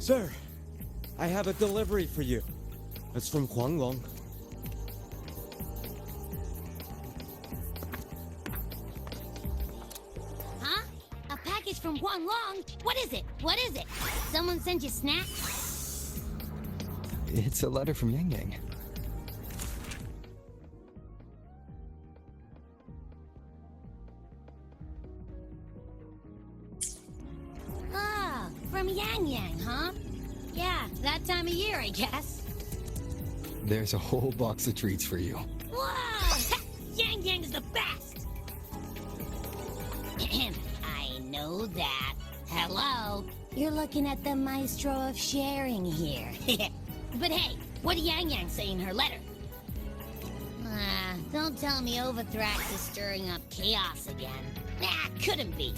Sir, I have a delivery for you. It's from Guanglong. Huh? A package from Guanglong? What is it? What is it? Someone sent you snacks? It's a letter from Yang Yang. Ah, from Yang Yang, huh? Yeah, that time of year, I guess. There's a whole box of treats for you. Whoa! Yang Yang is the best! I know that. Hello? You're looking at the maestro of sharing here. But hey, what did Yang Yang say in her letter? Don't tell me Overthrax is stirring up chaos again. Couldn't be.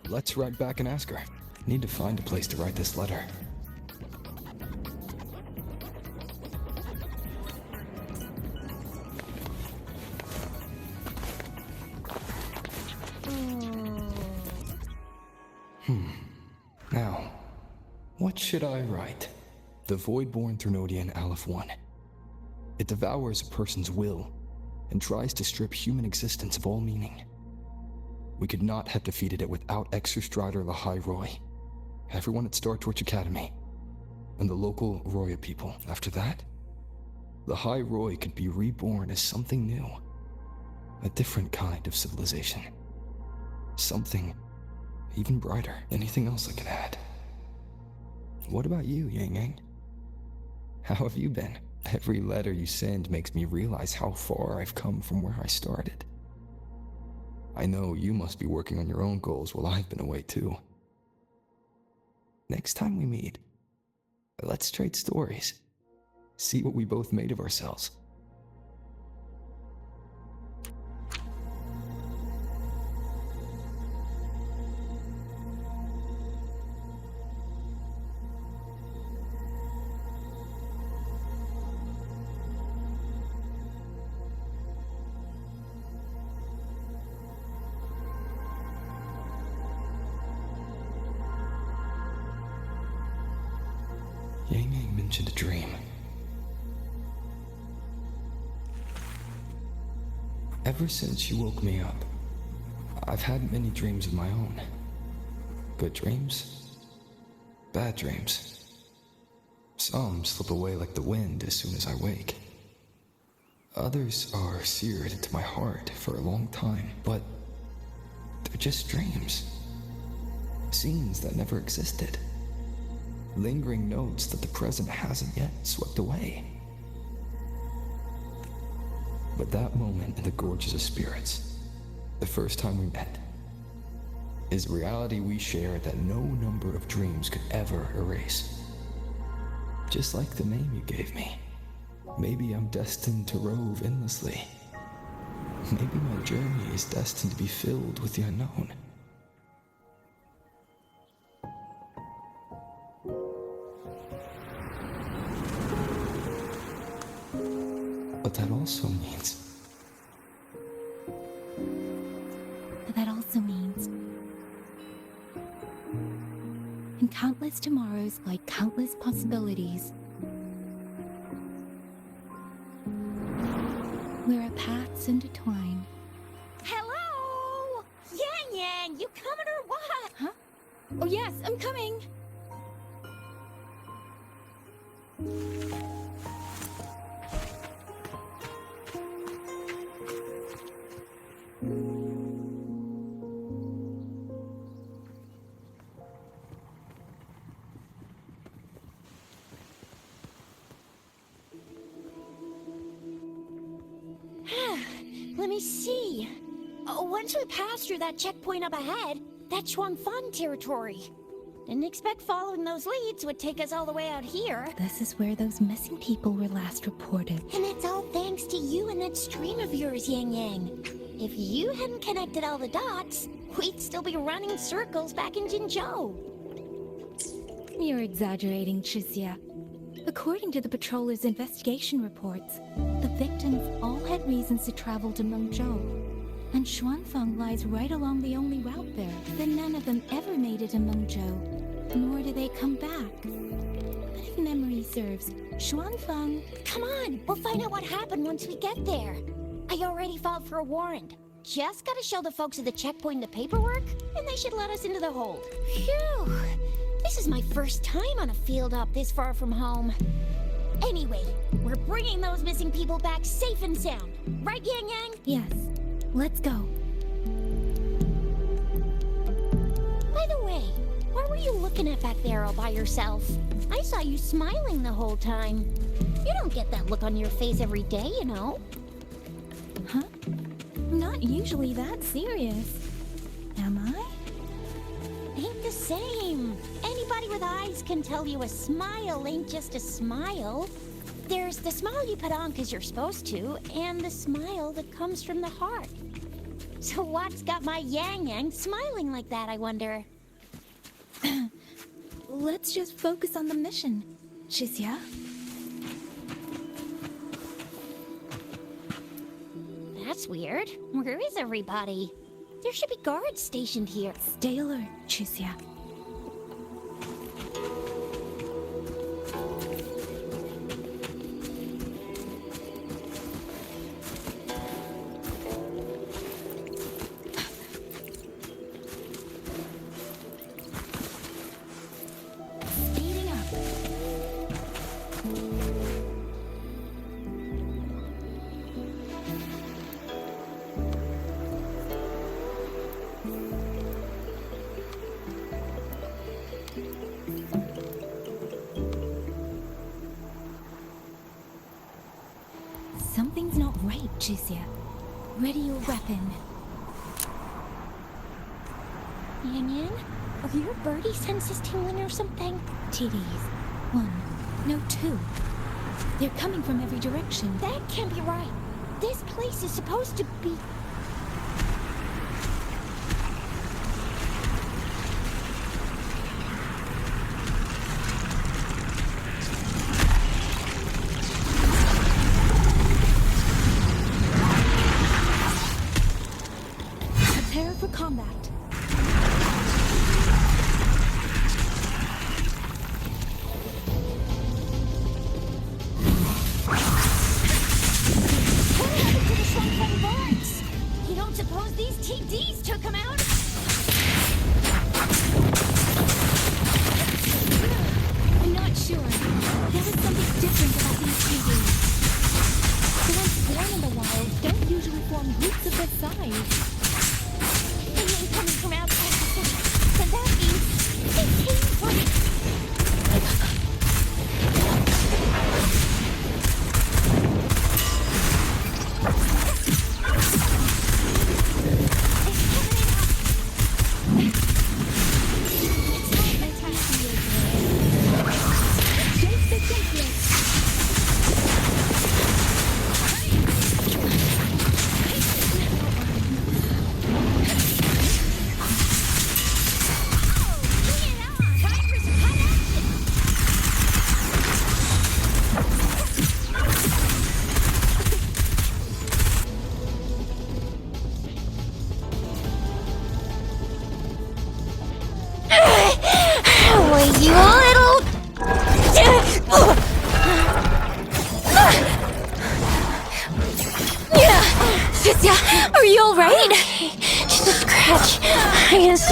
Let's write back and ask her. Need to find a place to write this letter. Now, what should I write? The Voidborn Threnodian Aleph 1. It devours a person's will and tries to strip human existence of all meaning. We could not have defeated it without Exostrider Lahai Roy, everyone at Star Torch Academy, and the local Roya people. After that, Lahai Roy could be reborn as something new, a different kind of civilization, something even brighter. Anything else I can add? What about you, Yang Yang? How have you been? Every letter you send makes me realize how far I've come from where I started. I know you must be working on your own goals while I've been away too. Next time we meet, let's trade stories. See what we both made of ourselves. Yang Yang mentioned a dream. Ever since she woke me up, I've had many dreams of my own. Good dreams, bad dreams. Some slip away like the wind as soon as I wake. Others are seared into my heart for a long time, but they're just dreams. Scenes that never existed. Lingering notes that the present hasn't yet swept away. But that moment in the Gorges of Spirits, the first time we met, is reality we share that no number of dreams could ever erase. Just like the name you gave me. Maybe I'm destined to rove endlessly. Maybe my journey is destined to be filled with the unknown. But that also means... in countless tomorrows lie countless possibilities. Where our paths intertwine. Hello? Yang Yang, you coming or what? Huh? Oh yes, I'm coming! Let me see. Once we pass through that checkpoint up ahead, that's Chuanfan territory. Didn't expect following those leads would take us all the way out here. This is where those missing people were last reported. And it's all thanks to you and that stream of yours, Yang Yang. If you hadn't connected all the dots, we'd still be running circles back in Jinzhou. You're exaggerating, Chixia. According to the patroller's investigation reports, the victims all had reasons to travel to Mengzhou. And Xuanfeng lies right along the only route there. Then none of them ever made it to Mengzhou. nor do they come back. But if memory serves, Xuanfeng... Come on, we'll find out what happened once we get there. I already filed for a warrant. Just gotta show the folks at the checkpoint the paperwork, and they should let us into the hold. Phew! This is my first time on a field op this far from home. Anyway, we're bringing those missing people back safe and sound. Right, Yang Yang? Yes. Let's go. By the way, what were you looking at back there all by yourself? I saw you smiling the whole time. You don't get that look on your face every day, you know. Huh? I'm not usually that serious. Am I? Ain't the same. Anybody with eyes can tell you a smile ain't just a smile. There's the smile you put on because you're supposed to, and the smile that comes from the heart. So what's got my Yang Yang smiling like that, I wonder? Let's just focus on the mission, Chixia. That's weird. Where is everybody? There should be guards stationed here. Stay alert, Chixia. Speeding up. Something's not right, Chixia. Ready your weapon. Yang Yang? Are your birdie senses tingling or something? TDs. 1. No, 2. They're coming from every direction. That can't be right. This place is supposed to be... Prepare for combat. What happened to the Shuangfeng boys? You don't suppose these TDs took them out? I'm not sure. There was something different about these TVs. The ones born in the wild don't usually form groups of this size. They ain't coming from outside the city. Then that means they came from... You little... Chixia, are you alright? Just a scratch. I guess...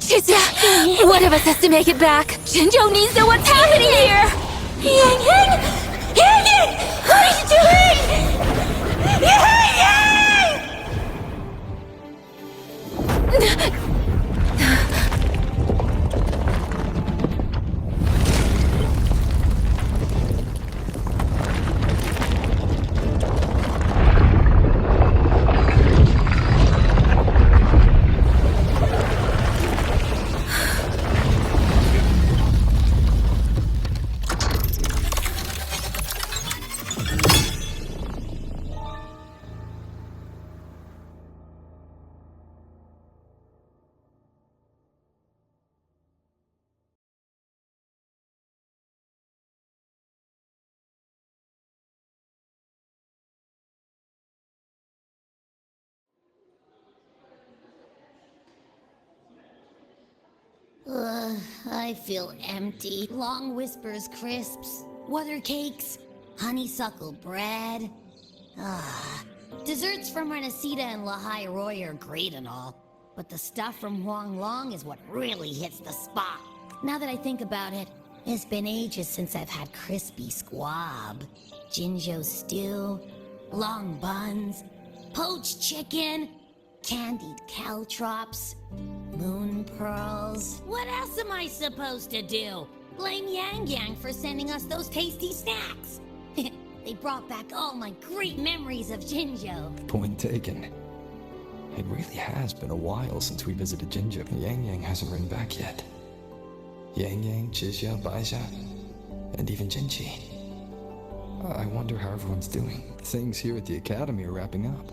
Chixia, one of us has to make it back. Zhenzhou needs to know what's happening here. Yang Yang! Yang Yang! What are you doing? Yang Yang! I feel empty. Long whispers crisps, weather cakes, honeysuckle bread. Desserts from Renacita and Lahai Roy are great and all, but the stuff from Huang Long is what really hits the spot. Now that I think about it, it's been ages since I've had crispy squab, Jinzhou stew, long buns, poached chicken, candied caltrops, moon pearls. What else am I supposed to do? Blame Yang Yang for sending us those tasty snacks. They brought back all my great memories of Jinzhou. Point taken. It really has been a while since we visited Jinzhou. Yang Yang hasn't written back yet. Yang Yang, Chixia, Baixia, and even Jinchi. I wonder how everyone's doing. Things here at the Academy are wrapping up.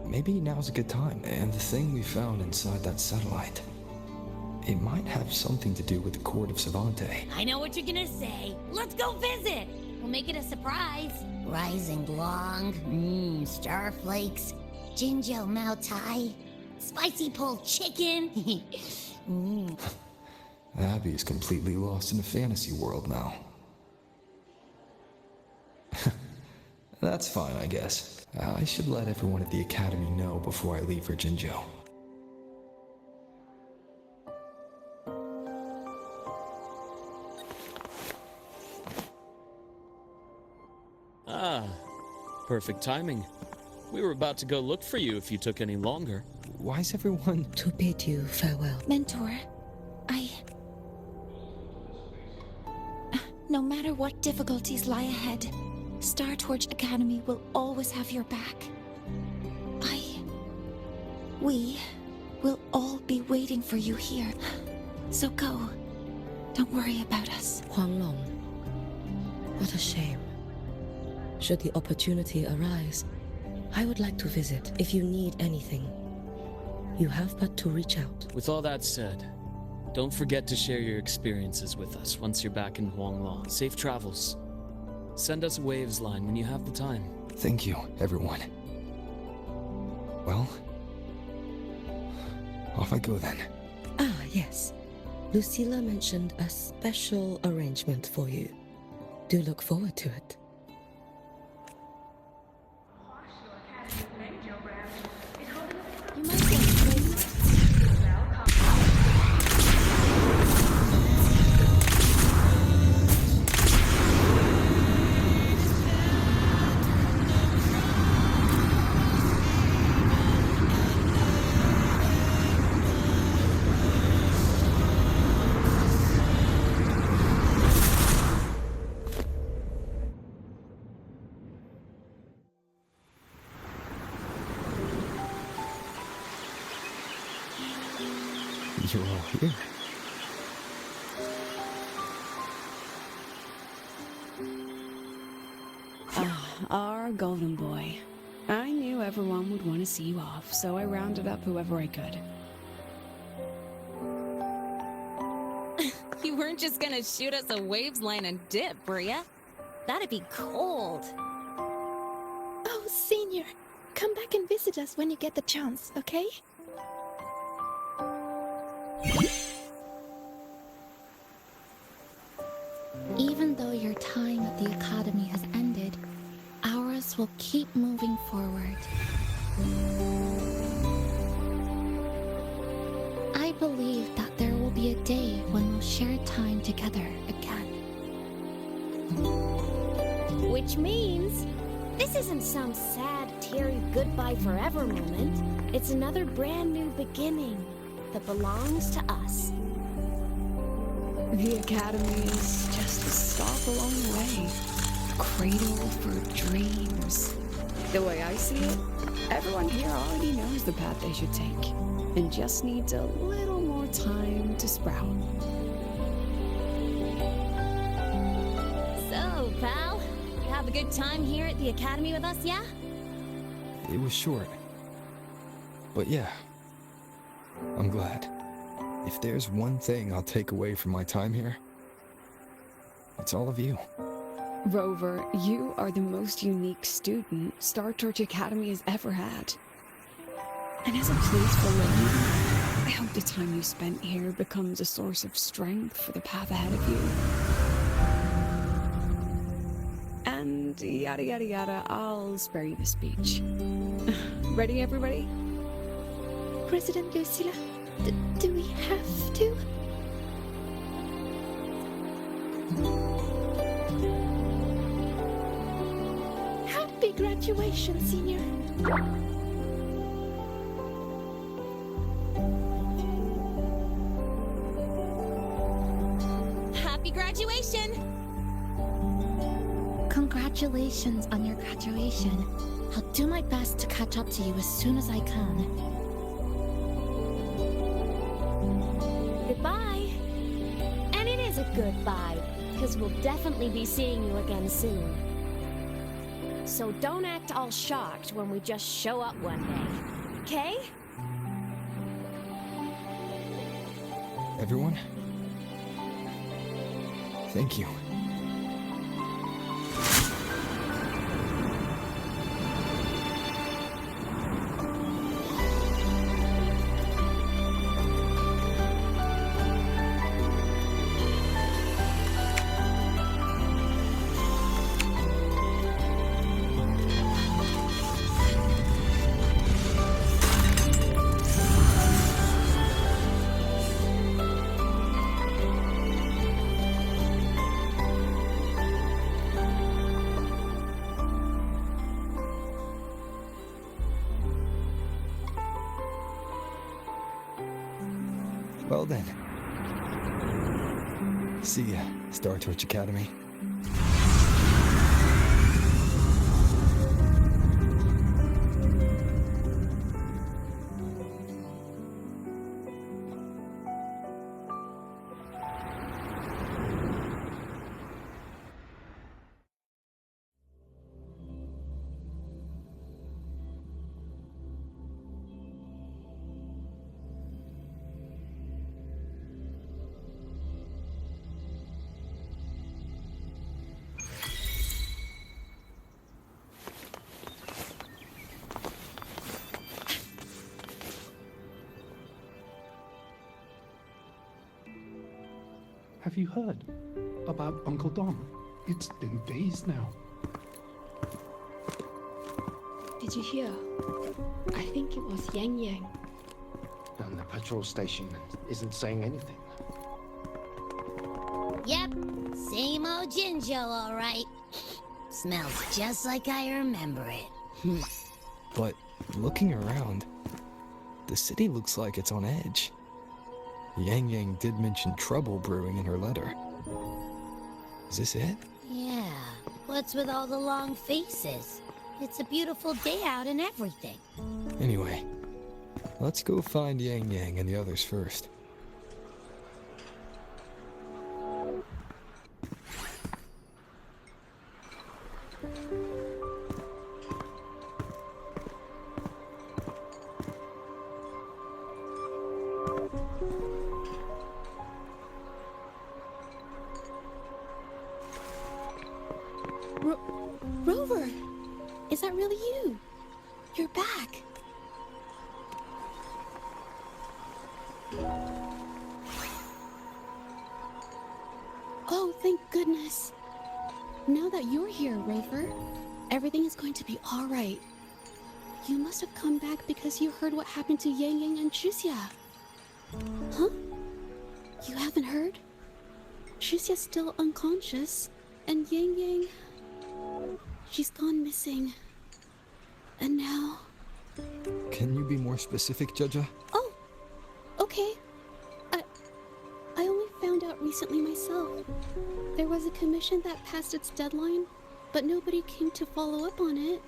Maybe now's a good time. And the thing we found inside that satellite, it might have something to do with the Court of Savante. I know what you're gonna say. Let's go visit. We'll make it a surprise. Rising Long, starflakes, Jinzhou Mao Tai, spicy pulled chicken. Abby's completely lost in a fantasy world now. That's fine, I guess. I should let everyone at the Academy know before I leave for Jinzhou. Ah, perfect timing. We were about to go look for you if you took any longer. Why's everyone... To bid you farewell. Mentor, no matter what difficulties lie ahead, Star Torch Academy will always have your back. We will all be waiting for you here. So go. Don't worry about us. Huanglong. What a shame. Should the opportunity arise, I would like to visit. If you need anything, you have but to reach out. With all that said, don't forget to share your experiences with us once you're back in Huanglong. Safe travels. Send us a waves line when you have the time. Thank you, everyone. Well, off I go then. Ah, yes. Lucilla mentioned a special arrangement for you. Do look forward to it. You might want to You're all here. Our golden boy. I knew everyone would want to see you off, so I rounded up whoever I could. You weren't just gonna shoot us a waves line and dip, were ya? That'd be cold. Oh, Senior, come back and visit us when you get the chance, okay? Even though your time at the Academy has ended, ours will keep moving forward. I believe that there will be a day when we'll share time together again. Which means this isn't some sad, teary goodbye forever moment. It's another brand new beginning that belongs to us. The Academy is just a stop along the way. A cradle for dreams. The way I see it, everyone here already knows the path they should take, and just needs a little more time to sprout. So, pal, you have a good time here at the Academy with us, yeah? It was short. But yeah, I'm glad. If there's one thing I'll take away from my time here, it's all of you. Rover, you are the most unique student Star Torch Academy has ever had. And as a place for learning, I hope the time you spent here becomes a source of strength for the path ahead of you. And yada yada yada, I'll spare you the speech. Ready, everybody? President Lucilla, do we have to? Happy graduation, Senior. Happy graduation! Congratulations on your graduation. I'll do my best to catch up to you as soon as I can. Goodbye. And it is a goodbye, because we'll definitely be seeing you again soon. So don't act all shocked when we just show up one day, okay? Everyone? Thank you. Well then. See ya, Star Torch Academy. Have you heard about Uncle Dom? It's been days now. Did you hear? I think it was Yang Yang. And the patrol station isn't saying anything. Yep, same old Jinjo, all right. Smells just like I remember it. But looking around, the city looks like it's on edge. Yang Yang did mention trouble brewing in her letter. Is this it? Yeah, what's with all the long faces? It's a beautiful day out and everything. Anyway, let's go find Yang Yang and the others first. Rover! Is that really you? You're back. Oh, thank goodness. Now that you're here, Rover, everything is going to be all right. You must have come back because you heard what happened to Yang Yang and Chixia. Huh? You haven't heard? Chixia's still unconscious, and Yang Yang... she's gone missing. And now... Can you be more specific, Jaja? Oh, okay. I only found out recently myself. There was a commission that passed its deadline, but nobody came to follow up on it.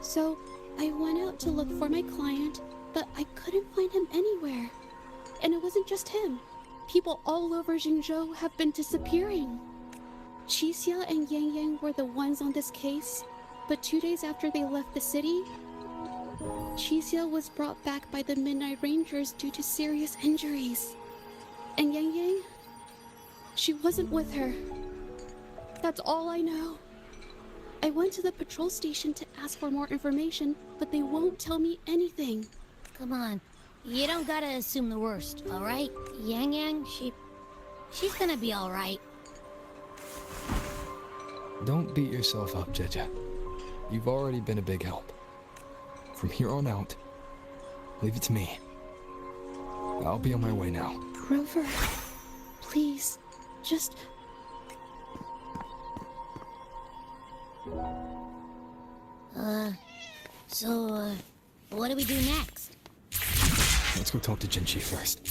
So I went out to look for my client, but I couldn't find him anywhere. And it wasn't just him. People all over Jingzhou have been disappearing. Chixia and Yang Yang were the ones on this case, but 2 days after they left the city, Chixia was brought back by the Midnight Rangers due to serious injuries. And Yang Yang, she wasn't with her. That's all I know. I went to the patrol station to ask for more information, but they won't tell me anything. Come on. You don't gotta assume the worst, alright? Yang Yang, she's gonna be alright. Don't beat yourself up, Jeja. You've already been a big help. From here on out, leave it to me. I'll be on my way now. Rover, please, just... So, what do we do next? Let's go talk to Jinchi first.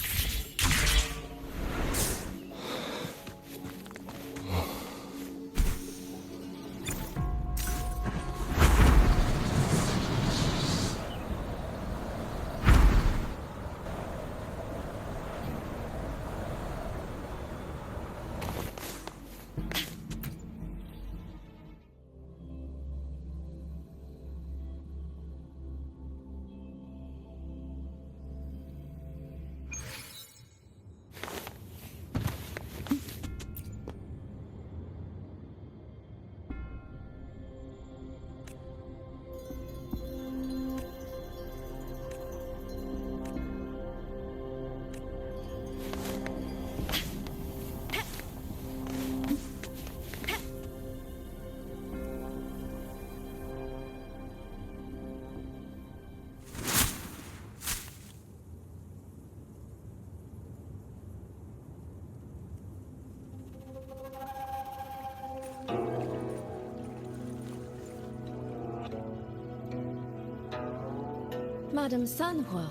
Madame Sanhua,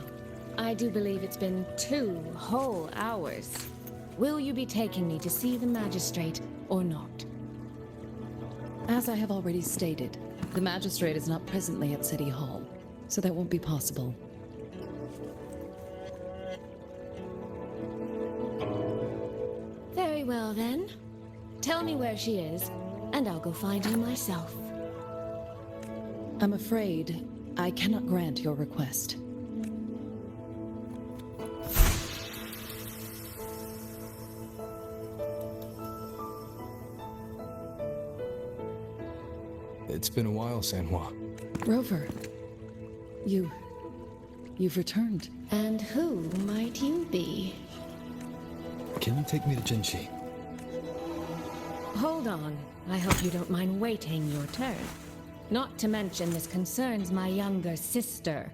I do believe it's been 2 whole hours. Will you be taking me to see the magistrate or not? As I have already stated, the magistrate is not presently at City Hall, so that won't be possible. Very well then. Tell me where she is, and I'll go find her myself. I'm afraid I cannot grant your request. It's been a while, Sanhua. Rover, you've returned. And who might you be? Can you take me to Jinchi? Hold on. I hope you don't mind waiting your turn. Not to mention this concerns my younger sister.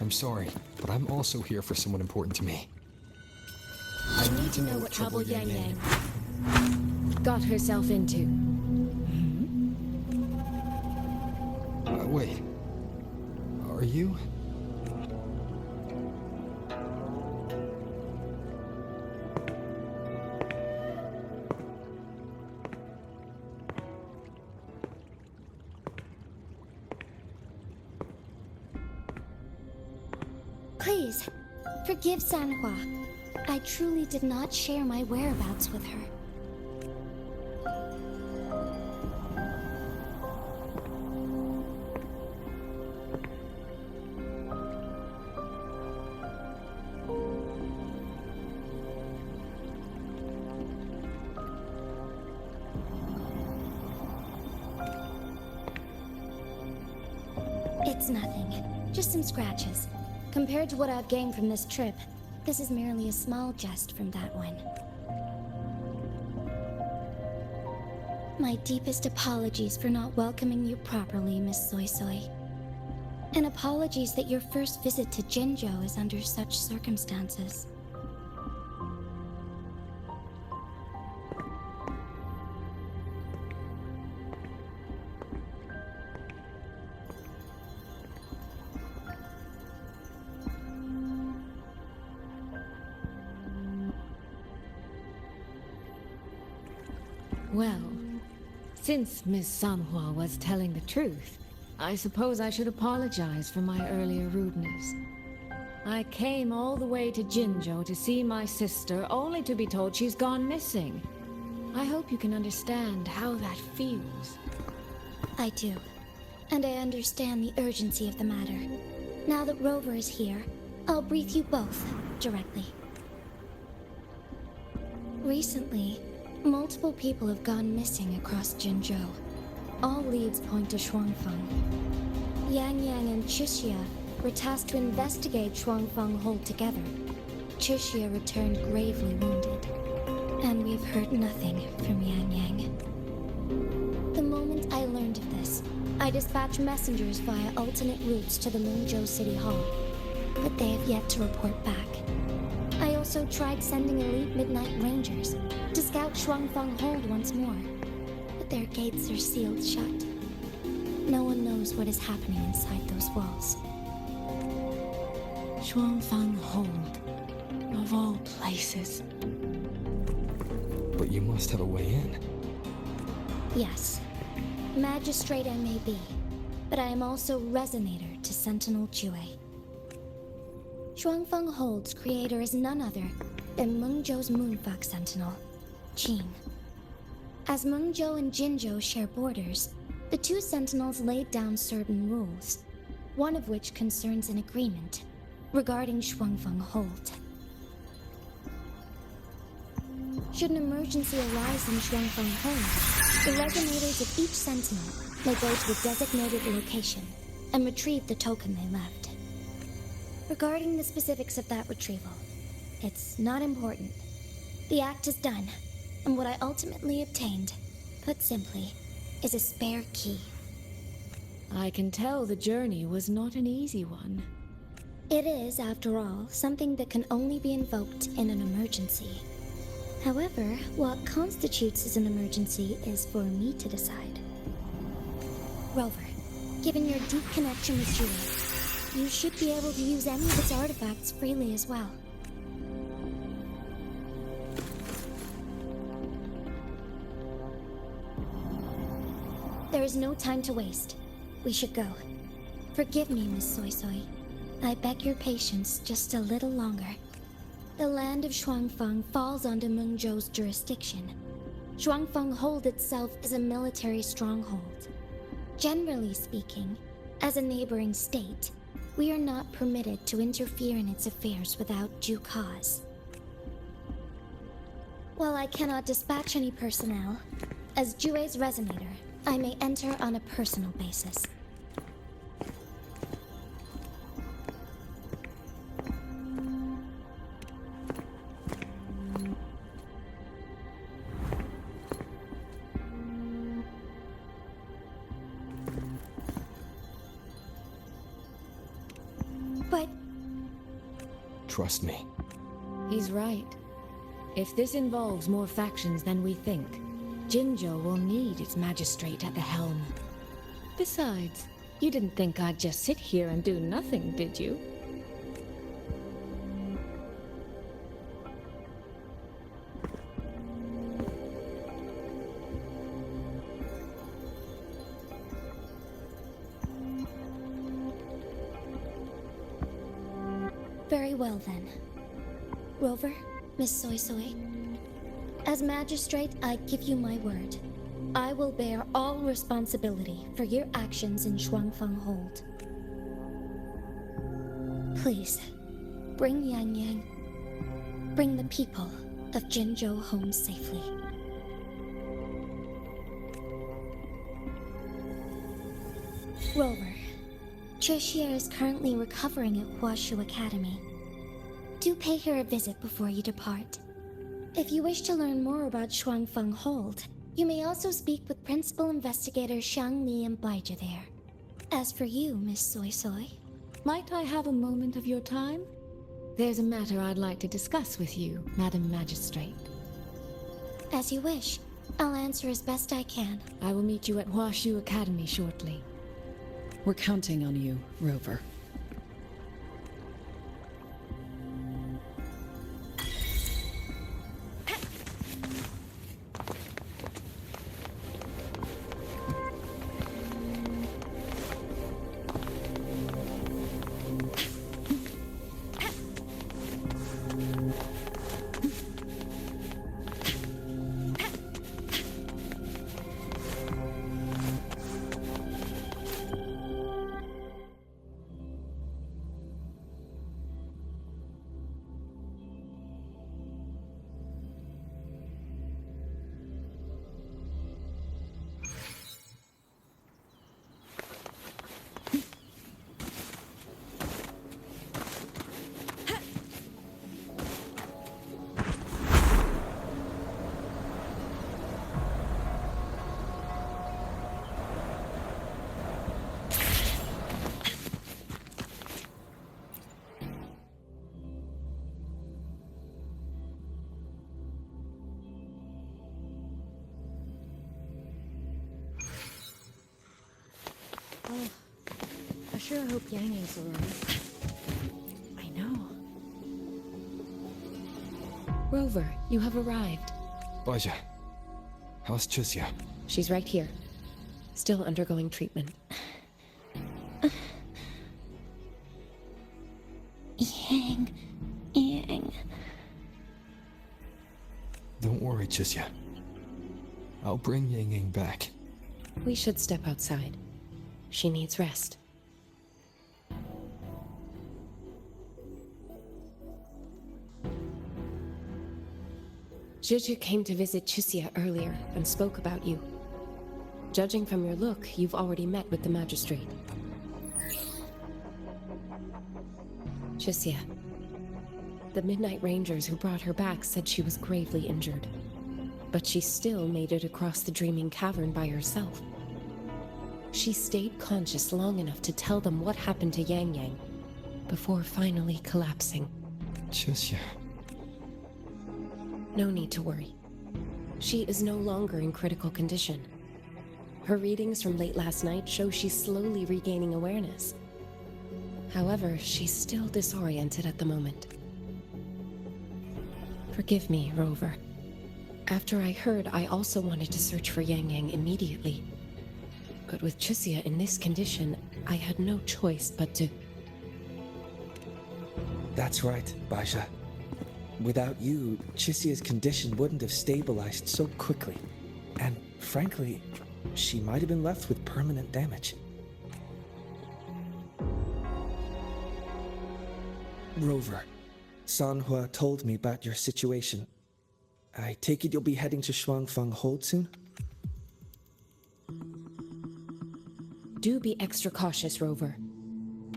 I'm sorry, but I'm also here for someone important to me. I need to know what trouble Yang Yang got herself into. Wait. Are you? Please, forgive Sanhua. I truly did not share my whereabouts with her. It's nothing. Just some scratches. Compared to what I've gained from this trip, this is merely a small jest from that one. My deepest apologies for not welcoming you properly, Miss Soy Soy. And apologies that your first visit to Jinzhou is under such circumstances. Well, since Miss Sanhua was telling the truth, I suppose I should apologize for my earlier rudeness. I came all the way to Jinzhou to see my sister, only to be told she's gone missing. I hope you can understand how that feels. I do. And I understand the urgency of the matter. Now that Rover is here, I'll brief you both directly. Recently, multiple people have gone missing across Jinzhou. All leads point to Shuangfeng. Yang Yang and Chixia were tasked to investigate Shuangfeng Hold together. Chixia returned gravely wounded, and we've heard nothing from Yang Yang. The moment I learned of this, I dispatched messengers via alternate routes to the Mungzhou City Hall, but they have yet to report back. I also tried sending elite Midnight Rangers to scout Shuangfeng Hold once more, but their gates are sealed shut. No one knows what is happening inside those walls. Shuangfeng Hold, of all places. But you must have a way in. Yes. Magistrate I may be, but I am also Resonator to Sentinel Jue. Shuangfeng Hold's creator is none other than Mengzhou's Moonfuck Sentinel, Qing. As Mengzhou and Jinzhou share borders, the two Sentinels laid down certain rules, one of which concerns an agreement regarding Shuangfeng Hold. Should an emergency arise in Shuangfeng Hold, the resonators of each Sentinel may go to a designated location and retrieve the token they left. Regarding the specifics of that retrieval, it's not important. The act is done, and what I ultimately obtained, put simply, is a spare key. I can tell the journey was not an easy one. It is, after all, something that can only be invoked in an emergency. However, what constitutes as an emergency is for me to decide. Rover, given your deep connection with Jue, you should be able to use any of its artifacts freely as well. There is no time to waste. We should go. Forgive me, Miss Soy Soy. I beg your patience just a little longer. The land of Shuangfeng falls under Mengzhou's jurisdiction. Shuangfeng Hold itself is a military stronghold. Generally speaking, as a neighboring state, we are not permitted to interfere in its affairs without due cause. While I cannot dispatch any personnel, as Jue's Resonator, I may enter on a personal basis. But... Trust me. He's right. If this involves more factions than we think, Jinzhou will need its magistrate at the helm. Besides, you didn't think I'd just sit here and do nothing, did you? Very well then. Rover, Miss Soy Soy. As magistrate, I give you my word. I will bear all responsibility for your actions in Shuangfeng Hold. Please, bring Yang Yang. Bring the people of Jinzhou home safely. Rover, Chixia is currently recovering at Huashu Academy. Do pay her a visit before you depart. If you wish to learn more about Shuangfeng Hold, you may also speak with Principal Investigator Xiang Li and Baija there. As for you, Miss Soy Soy... Might I have a moment of your time? There's a matter I'd like to discuss with you, Madam Magistrate. As you wish. I'll answer as best I can. I will meet you at Huashu Academy shortly. We're counting on you, Rover. sure hope Yang Yang's alright. I know. Rover, you have arrived. Baja, how's Chusya? She's right here. Still undergoing treatment. Yang. Don't worry, Chusya. I'll bring Yang Yang back. We should step outside. She needs rest. Juju came to visit Chusya earlier and spoke about you. Judging from your look, you've already met with the magistrate. Chusya. The Midnight Rangers who brought her back said she was gravely injured. But she still made it across the Dreaming Cavern by herself. She stayed conscious long enough to tell them what happened to Yang Yang, before finally collapsing. Chusya. No need to worry. She is no longer in critical condition. Her readings from late last night show she's slowly regaining awareness. However, she's still disoriented at the moment. Forgive me, Rover. After I heard, I also wanted to search for Yang Yang immediately. But with Chusya in this condition, I had no choice but to... That's right, Baja. Without you, Chusya's condition wouldn't have stabilized so quickly. And frankly, she might have been left with permanent damage. Rover, Sanhua told me about your situation. I take it you'll be heading to Shuangfang Hold soon? Do be extra cautious, Rover.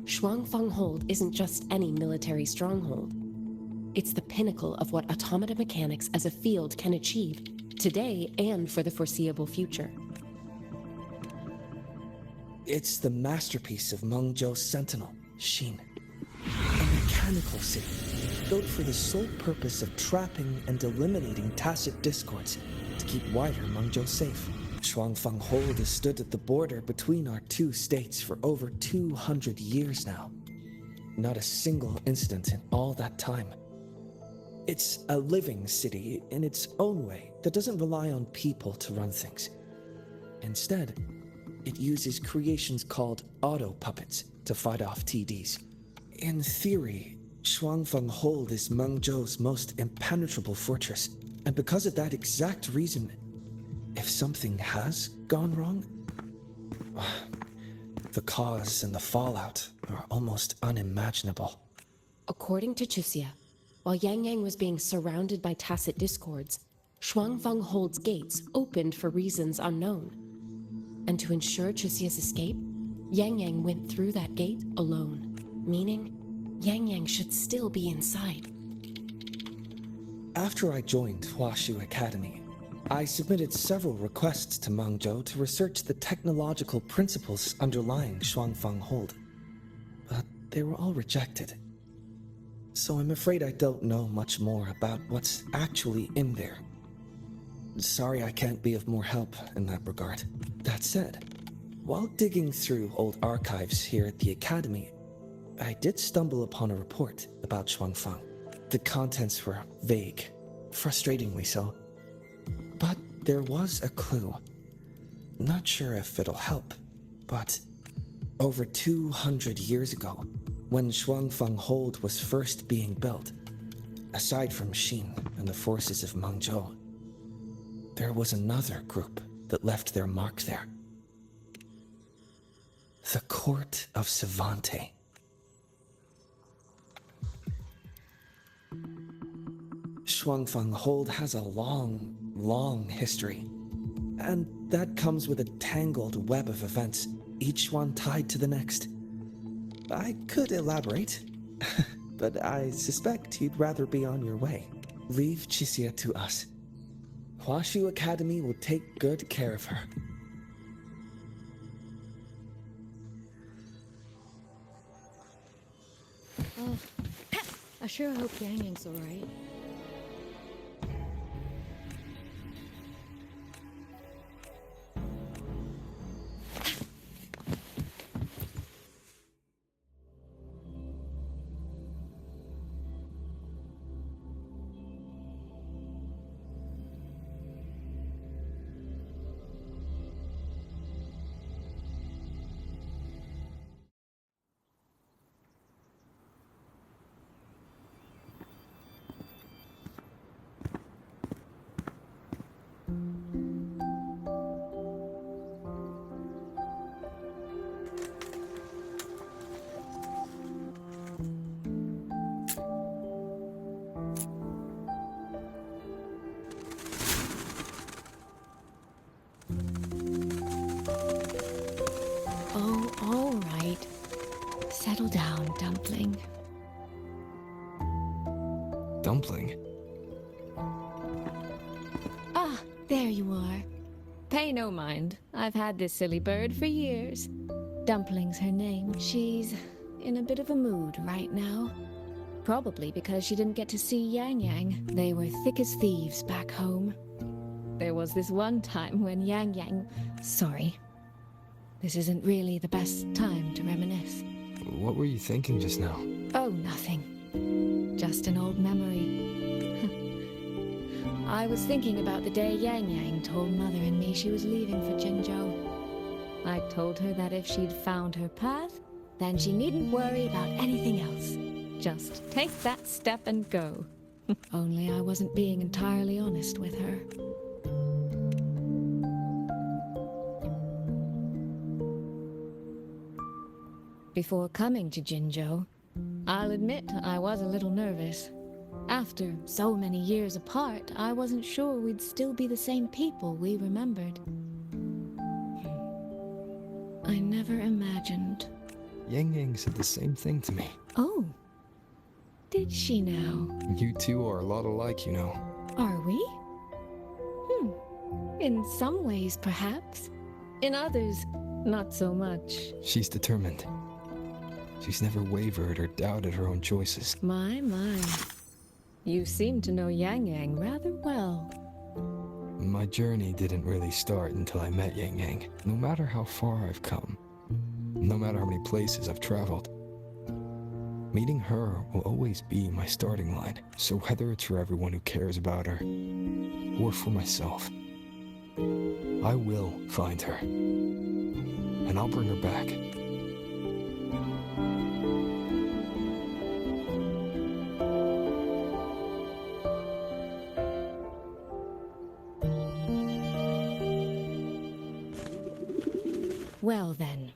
Shuangfang Hold isn't just any military stronghold. It's the pinnacle of what automata mechanics as a field can achieve, today and for the foreseeable future. It's the masterpiece of Mengzhou's sentinel, Xin. A mechanical city, built for the sole purpose of trapping and eliminating tacit discords to keep wider Mengzhou safe. Shuangfang Hold has stood at the border between our two states for over 200 years now. Not a single incident in all that time. It's a living city in its own way that doesn't rely on people to run things. Instead, it uses creations called auto-puppets to fight off TDs. In theory, Shuangfeng Hold is Mengzhou's most impenetrable fortress, and because of that exact reason, if something has gone wrong, the cause and the fallout are almost unimaginable. According to Chusya, while Yang Yang was being surrounded by tacit discords, Shuangfang Hold's gates opened for reasons unknown. And to ensure Chusya's escape, Yang Yang went through that gate alone, meaning Yang Yang should still be inside. After I joined Huashu Academy, I submitted several requests to Mengzhou to research the technological principles underlying Shuangfang Hold, but they were all rejected. So I'm afraid I don't know much more about what's actually in there. Sorry I can't be of more help in that regard. That said, while digging through old archives here at the Academy, I did stumble upon a report about Shuangfang. The contents were vague, frustratingly so. But there was a clue. Not sure if it'll help, but over 200 years ago, when Shuangfang Hold was first being built, aside from Xin and the forces of Mengzhou, there was another group that left their mark there. The Court of Savante. Shuangfang Hold has a long history. And that comes with a tangled web of events, each one tied to the next. I could elaborate, but I suspect you'd rather be on your way. Leave Chusya to us. Huashu Academy will take good care of her. Oh, I sure hope Yang Yang's alright. dumpling. Dumpling? Ah, there you are. Pay no mind. I've had this silly bird for years. Dumpling's her name. She's in a bit of a mood right now. Probably because she didn't get to see Yang Yang. They were thick as thieves back home. There was this one time when Yang Yang... Sorry. This isn't really the best time to reminisce. What were you thinking just now? Oh, nothing. Just an old memory. I was thinking about the day Yang Yang told Mother and me she was leaving for Jinzhou. I told her that if she'd found her path, then she needn't worry about anything else. Just take that step and go. Only I wasn't being entirely honest with her. Before coming to Jinzhou, I'll admit I was a little nervous. After so many years apart, I wasn't sure we'd still be the same people we remembered. I never imagined. Yang Yang said the same thing to me. Oh. Did she now? You two are a lot alike, you know. Are we? In some ways, perhaps. In others, not so much. She's determined. She's never wavered or doubted her own choices. My. You seem to know Yang Yang rather well. My journey didn't really start until I met Yang Yang. No matter how far I've come, no matter how many places I've traveled, meeting her will always be my starting line. So whether it's for everyone who cares about her, or for myself, I will find her. And I'll bring her back. Well then,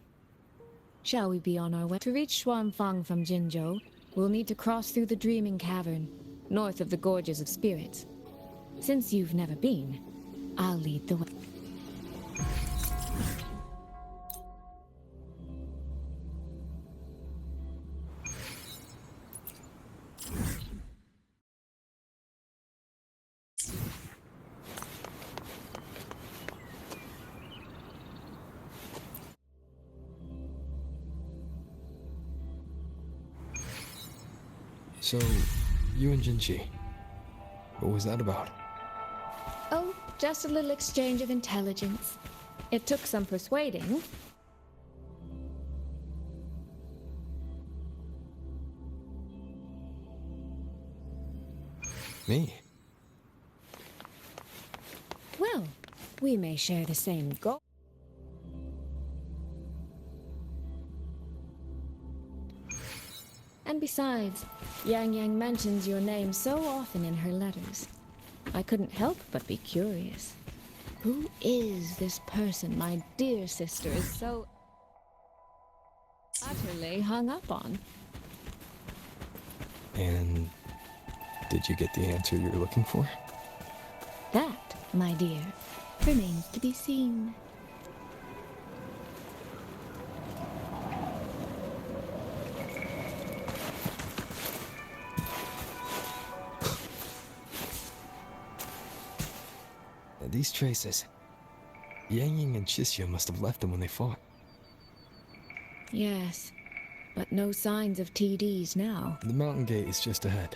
shall we be on our way? To reach Xuanfang from Jinzhou, we'll need to cross through the Dreaming Cavern, north of the Gorges of Spirits. Since you've never been, I'll lead the way. So, you and Jinchi, what was that about? Oh, just a little exchange of intelligence. It took some persuading. Me? Well, we may share the same goal. And besides, Yang Yang mentions your name so often in her letters. I couldn't help but be curious. Who is this person my dear sister is so utterly hung up on? And did you get the answer you were looking for? That, my dear, remains to be seen. These traces. Yang Yang and Chisya must have left them when they fought. Yes, but no signs of TDs now. The mountain gate is just ahead.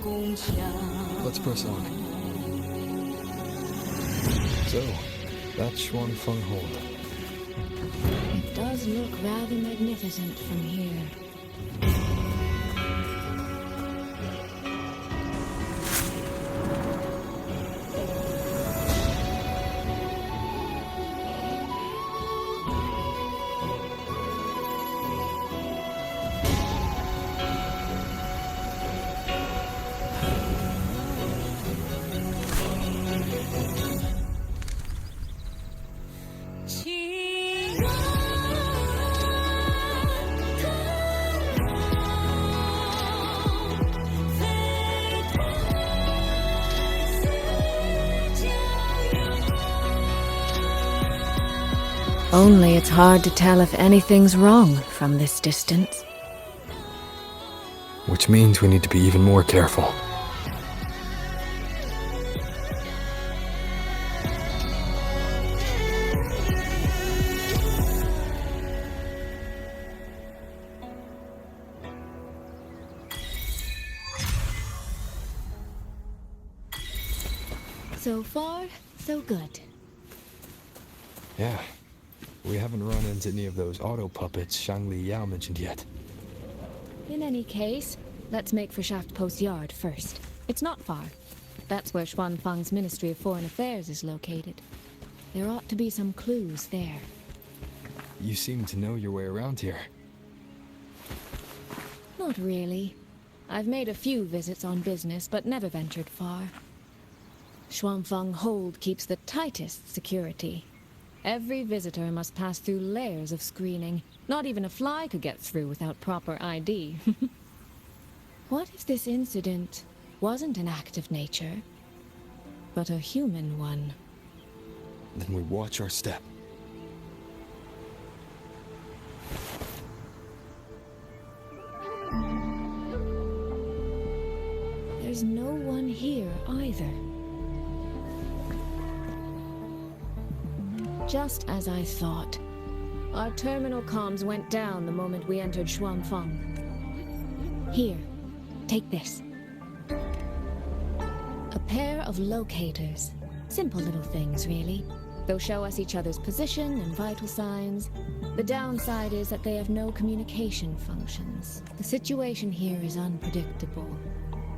Let's press on. So, that's Shuangfeng Hold. It does look rather magnificent from here. Only it's hard to tell if anything's wrong from this distance. Which means we need to be even more careful. So far, so good. Yeah. We haven't run into any of those auto puppets Shangli Yao mentioned yet. In any case, let's make for Shaft Post Yard first. It's not far. That's where Xuanfang's Ministry of Foreign Affairs is located. There ought to be some clues there. You seem to know your way around here. Not really. I've made a few visits on business, but never ventured far. Xuanfang Hold keeps the tightest security. Every visitor must pass through layers of screening. Not even a fly could get through without proper ID. What if this incident wasn't an act of nature, but a human one? Then we watch our step. There's no one here either. Just as I thought. Our terminal comms went down the moment we entered Xuanfang. Here, take this. A pair of locators. Simple little things, really. They'll show us each other's position and vital signs. The downside is that they have no communication functions. The situation here is unpredictable.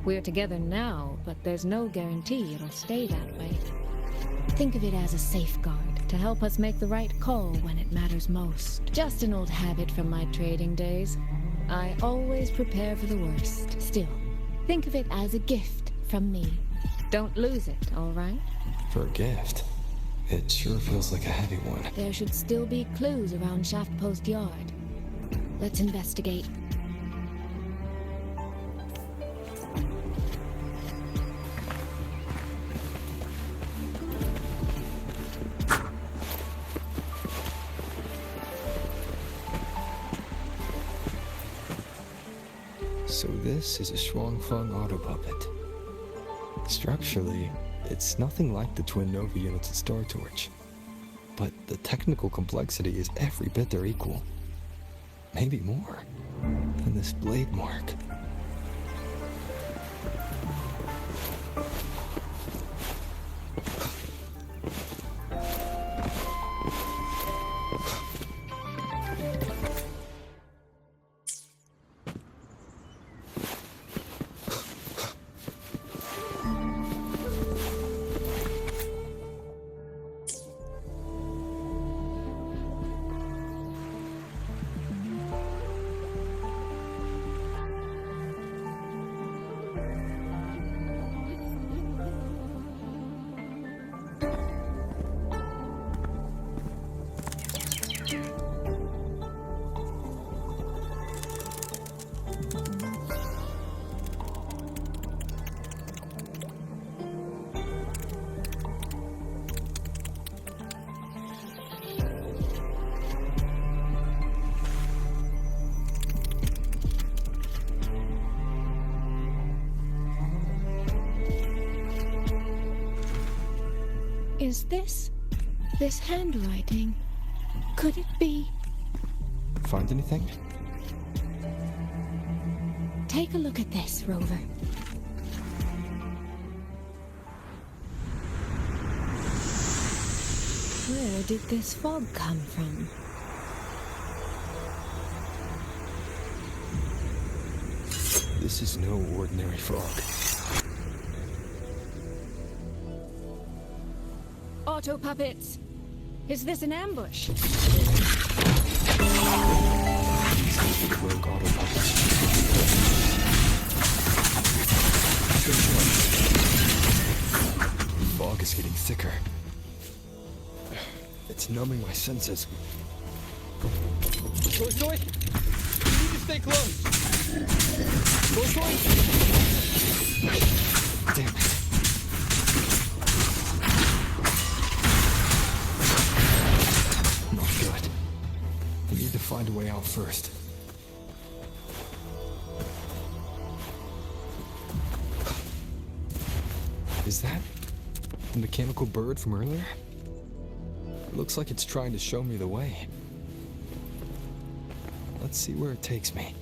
We're together now, but there's no guarantee it'll stay that way. Think of it as a safeguard to help us make the right call when it matters most. Just an old habit from my trading days. I always prepare for the worst. Still, think of it as a gift from me. Don't lose it, all right? For a gift? It sure feels like a heavy one. There should still be clues around Shaft Post Yard. Let's investigate. So this is a Shuangfeng auto puppet. Structurally, it's nothing like the twin Nova units at Star Torch. But the technical complexity is every bit their equal. Maybe more. And this blade mark. Is this handwriting? Could it be? Find anything? Take a look at this, Rover. did this fog come from? This is no ordinary fog. Auto puppets! Is this an ambush? Rogue auto puppets. The fog is getting thicker. It's numbing my senses. Soy! You need to stay close! Soy! Damn it. Not good. We need to find a way out first. Is that the mechanical bird from earlier? It looks like it's trying to show me the way. Let's see where it takes me.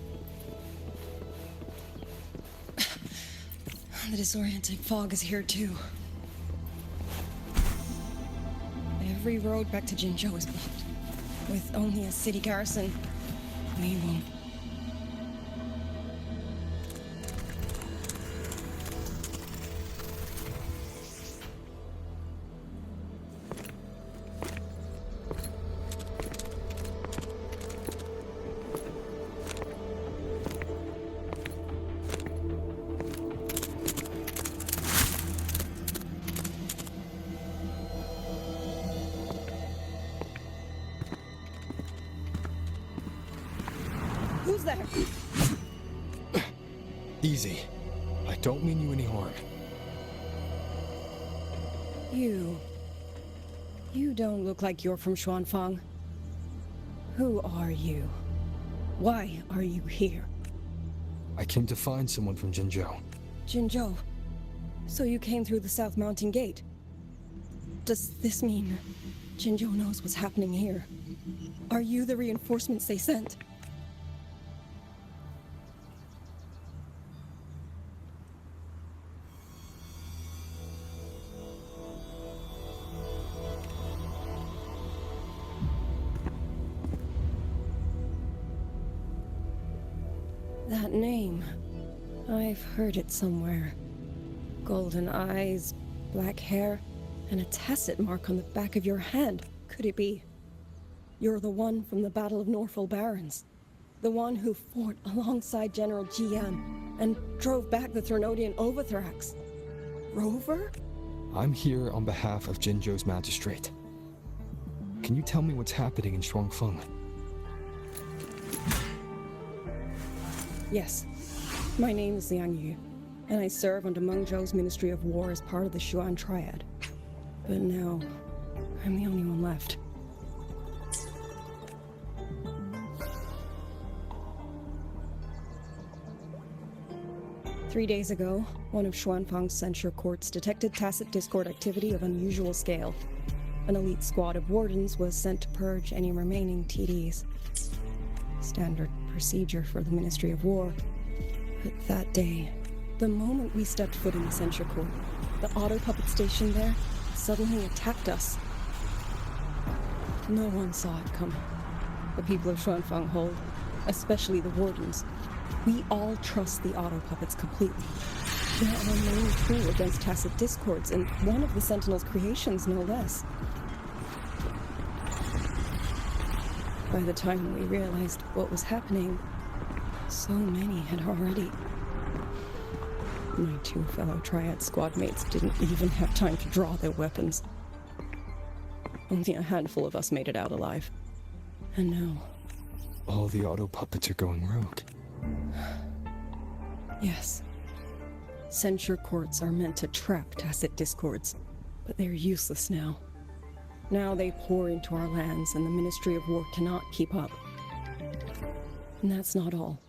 The disorienting fog is here too. Every road back to Jinzhou is blocked. With only a city garrison, we won't. Who's there? Easy. I don't mean you any harm. You don't look like you're from Xuanfang. Who are you? Why are you here? I came to find someone from Jinzhou. Jinzhou. So you came through the South Mountain Gate. Does this mean Jinzhou knows what's happening here? Are you the reinforcements they sent? That name. I've heard it somewhere. Golden eyes, black hair, and a tacit mark on the back of your hand. Could it be? You're the one from the Battle of Norfolk Barrens. The one who fought alongside General Jian and drove back the Threnodian Overthrax. Rover? I'm here on behalf of Jinzhou's magistrate. Can you tell me what's happening in Shuangfeng? Yes. My name is Liang Yu, and I serve under Meng Zhou's Ministry of War as part of the Xuan Triad. But now, I'm the only one left. Three days ago, one of Xuanfang's censure courts detected tacit discord activity of unusual scale. An elite squad of wardens was sent to purge any remaining TDs. Standard procedure for the Ministry of War. But that day, the moment we stepped foot in the censure court, the auto puppet station there suddenly attacked us. No one saw it coming. The people of Xuanfang hold, especially the wardens. We all trust the auto puppets completely. They're our main tool against tacit discords, and one of the Sentinel's creations, no less. By the time we realized what was happening, so many had already. My two fellow Triad squad mates didn't even have time to draw their weapons. Only a handful of us made it out alive. And now... all the auto puppets are going rogue. Yes. Censure courts are meant to trap tacit discords, but they're useless now. Now they pour into our lands, and the Ministry of War cannot keep up. And that's not all.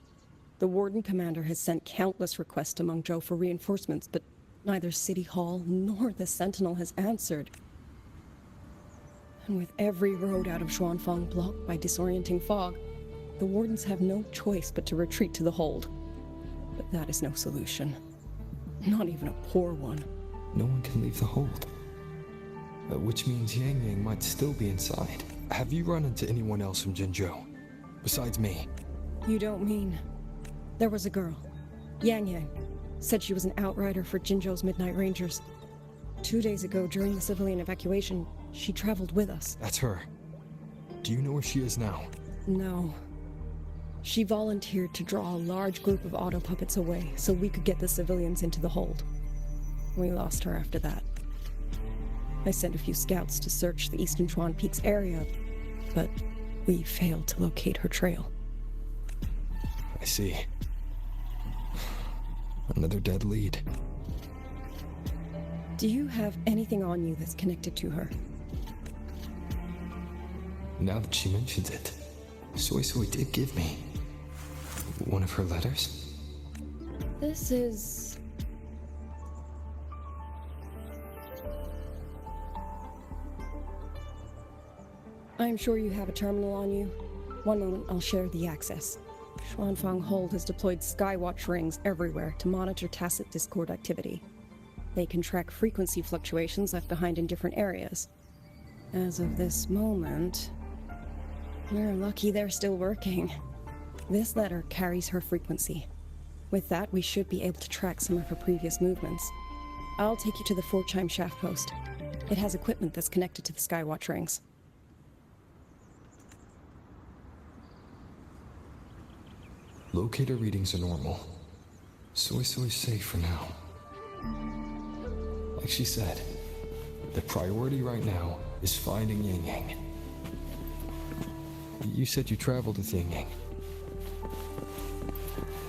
The Warden Commander has sent countless requests to Mengzhou for reinforcements, but neither City Hall nor the Sentinel has answered. And with every road out of Xuanfang blocked by disorienting fog, the Wardens have no choice but to retreat to the hold. But that is no solution. Not even a poor one. No one can leave the hold. Which means Yang Yang might still be inside. Have you run into anyone else from Jinzhou? Besides me? You don't mean... There was a girl, Yang Yang. Said she was an outrider for Jinzhou's Midnight Rangers. 2 days ago, during the civilian evacuation, she traveled with us. That's her. Do you know where she is now? No. She volunteered to draw a large group of auto puppets away so we could get the civilians into the hold. We lost her after that. I sent a few scouts to search the Eastern Chuan Peaks area, but we failed to locate her trail. I see. Another dead lead. Do you have anything on you that's connected to her? Now that she mentions it, Soy Soy did give me one of her letters. This is... I'm sure you have a terminal on you. One moment, I'll share the access. Xuanfang Hold has deployed Skywatch rings everywhere to monitor Tacit Discord activity. They can track frequency fluctuations left behind in different areas. As of this moment, we're lucky they're still working. This letter carries her frequency. With that, we should be able to track some of her previous movements. I'll take you to the 4-chime shaft post. It has equipment that's connected to the Skywatch rings. Locator readings are normal. Soy Soy's safe for now. Like she said, the priority right now is finding Yang Yang. You said you traveled with Yang Yang.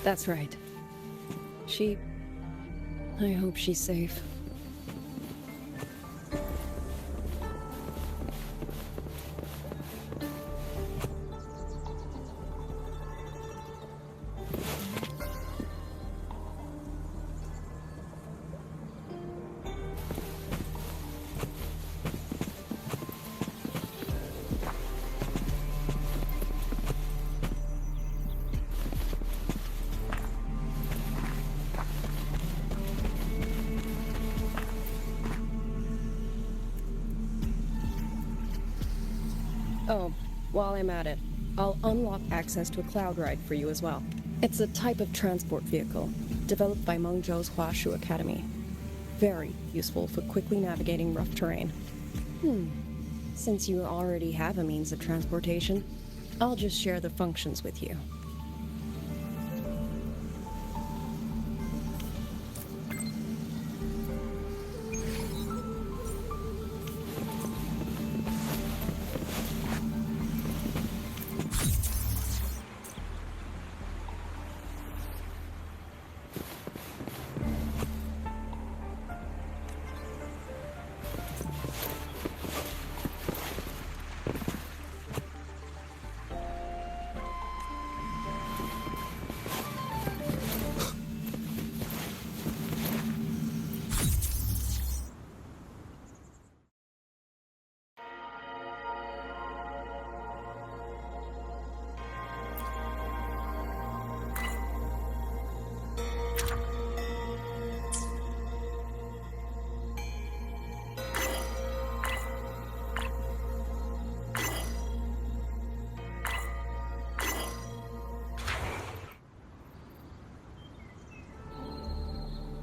That's right. I hope she's safe. Oh, while I'm at it, I'll unlock access to a cloud ride for you as well. It's a type of transport vehicle, developed by Mengzhou's Huashu Academy. Very useful for quickly navigating rough terrain. Since you already have a means of transportation, I'll just share the functions with you.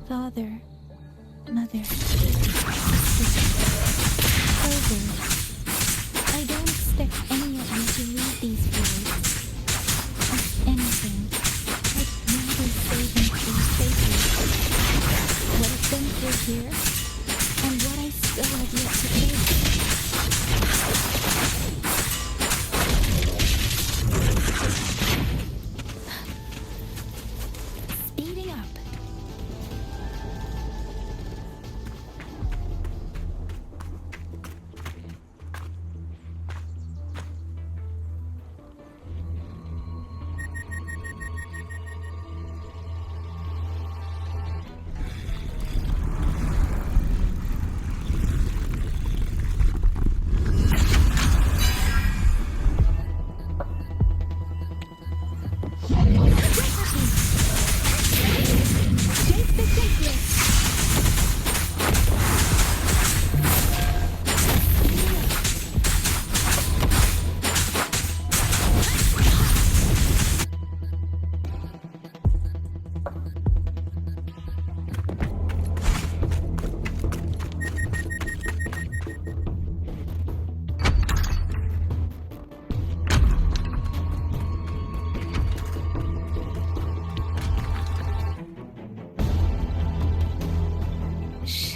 Father, Mother, Children, I don't expect any of you to read these words. If anything, I'd rather save them through safety. What I've been through here, and what I still have yet to face. Speeding up.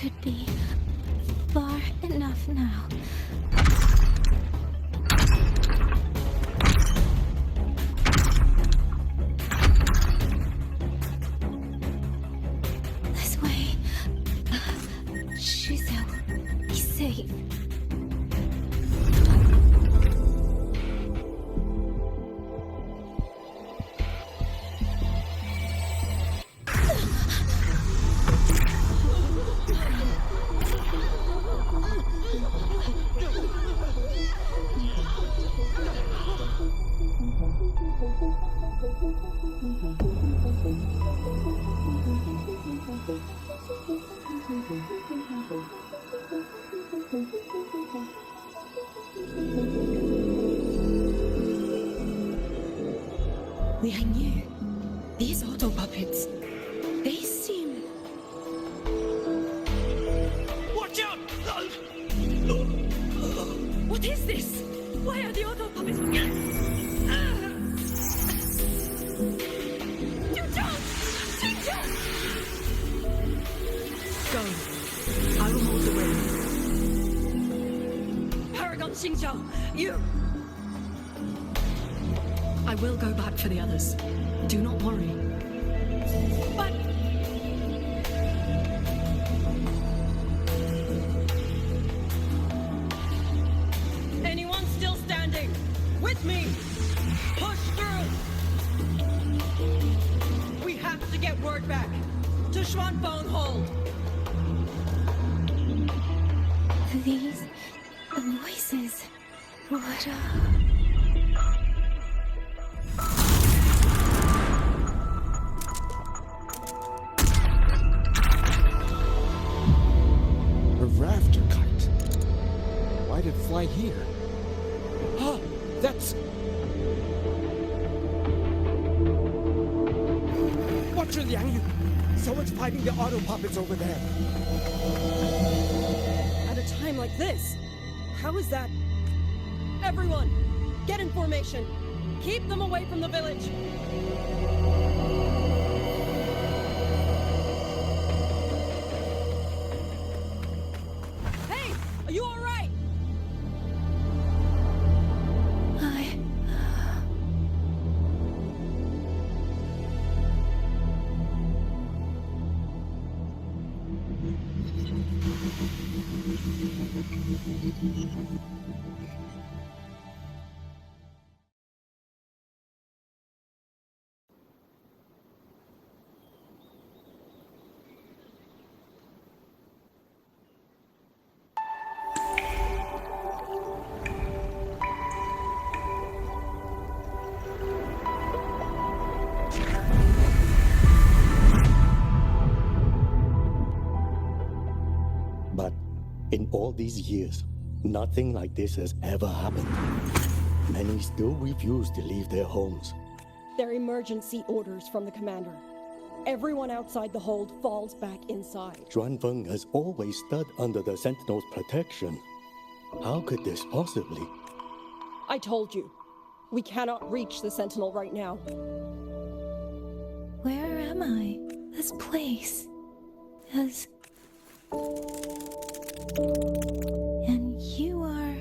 should be far enough now. This way. Shizu, be safe. Liang Yu, these auto puppets, they seem... Watch out! What is this? Why are the auto puppets... Go. I will hold the way. Paragon Xingzhou, you... I will go back for the others. Do not worry. But... Anyone still standing? With me! Push through! We have to get word back. To Xuanfeng Hold! These voices. What A rafter kite. Why'd it fly here? Ah, that's... Watch your Liang Yu! Someone's fighting the auto puppets over there. At a time like this, how is that? Everyone, get in formation. Keep them away from the village. Hey, are you all right? But in all these years, nothing like this has ever happened. Many still refuse to leave their homes. They're emergency orders from the commander. Everyone outside the hold falls back inside. Xuanfeng has always stood under the Sentinel's protection. How could this possibly? I told you, we cannot reach the Sentinel right now. Where am I? This place is... And you are...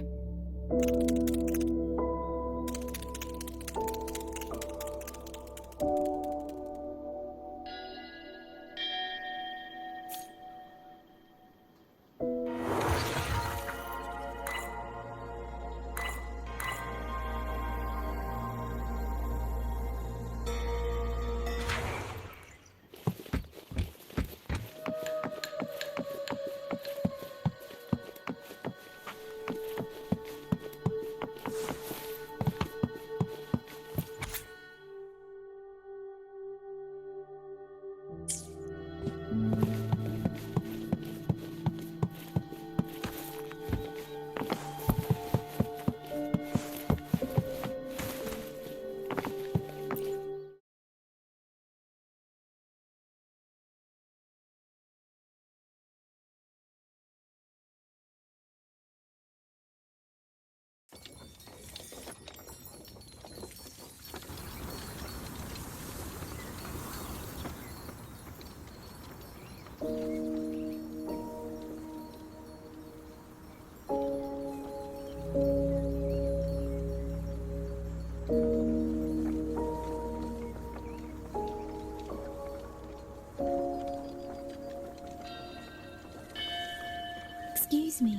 Excuse me.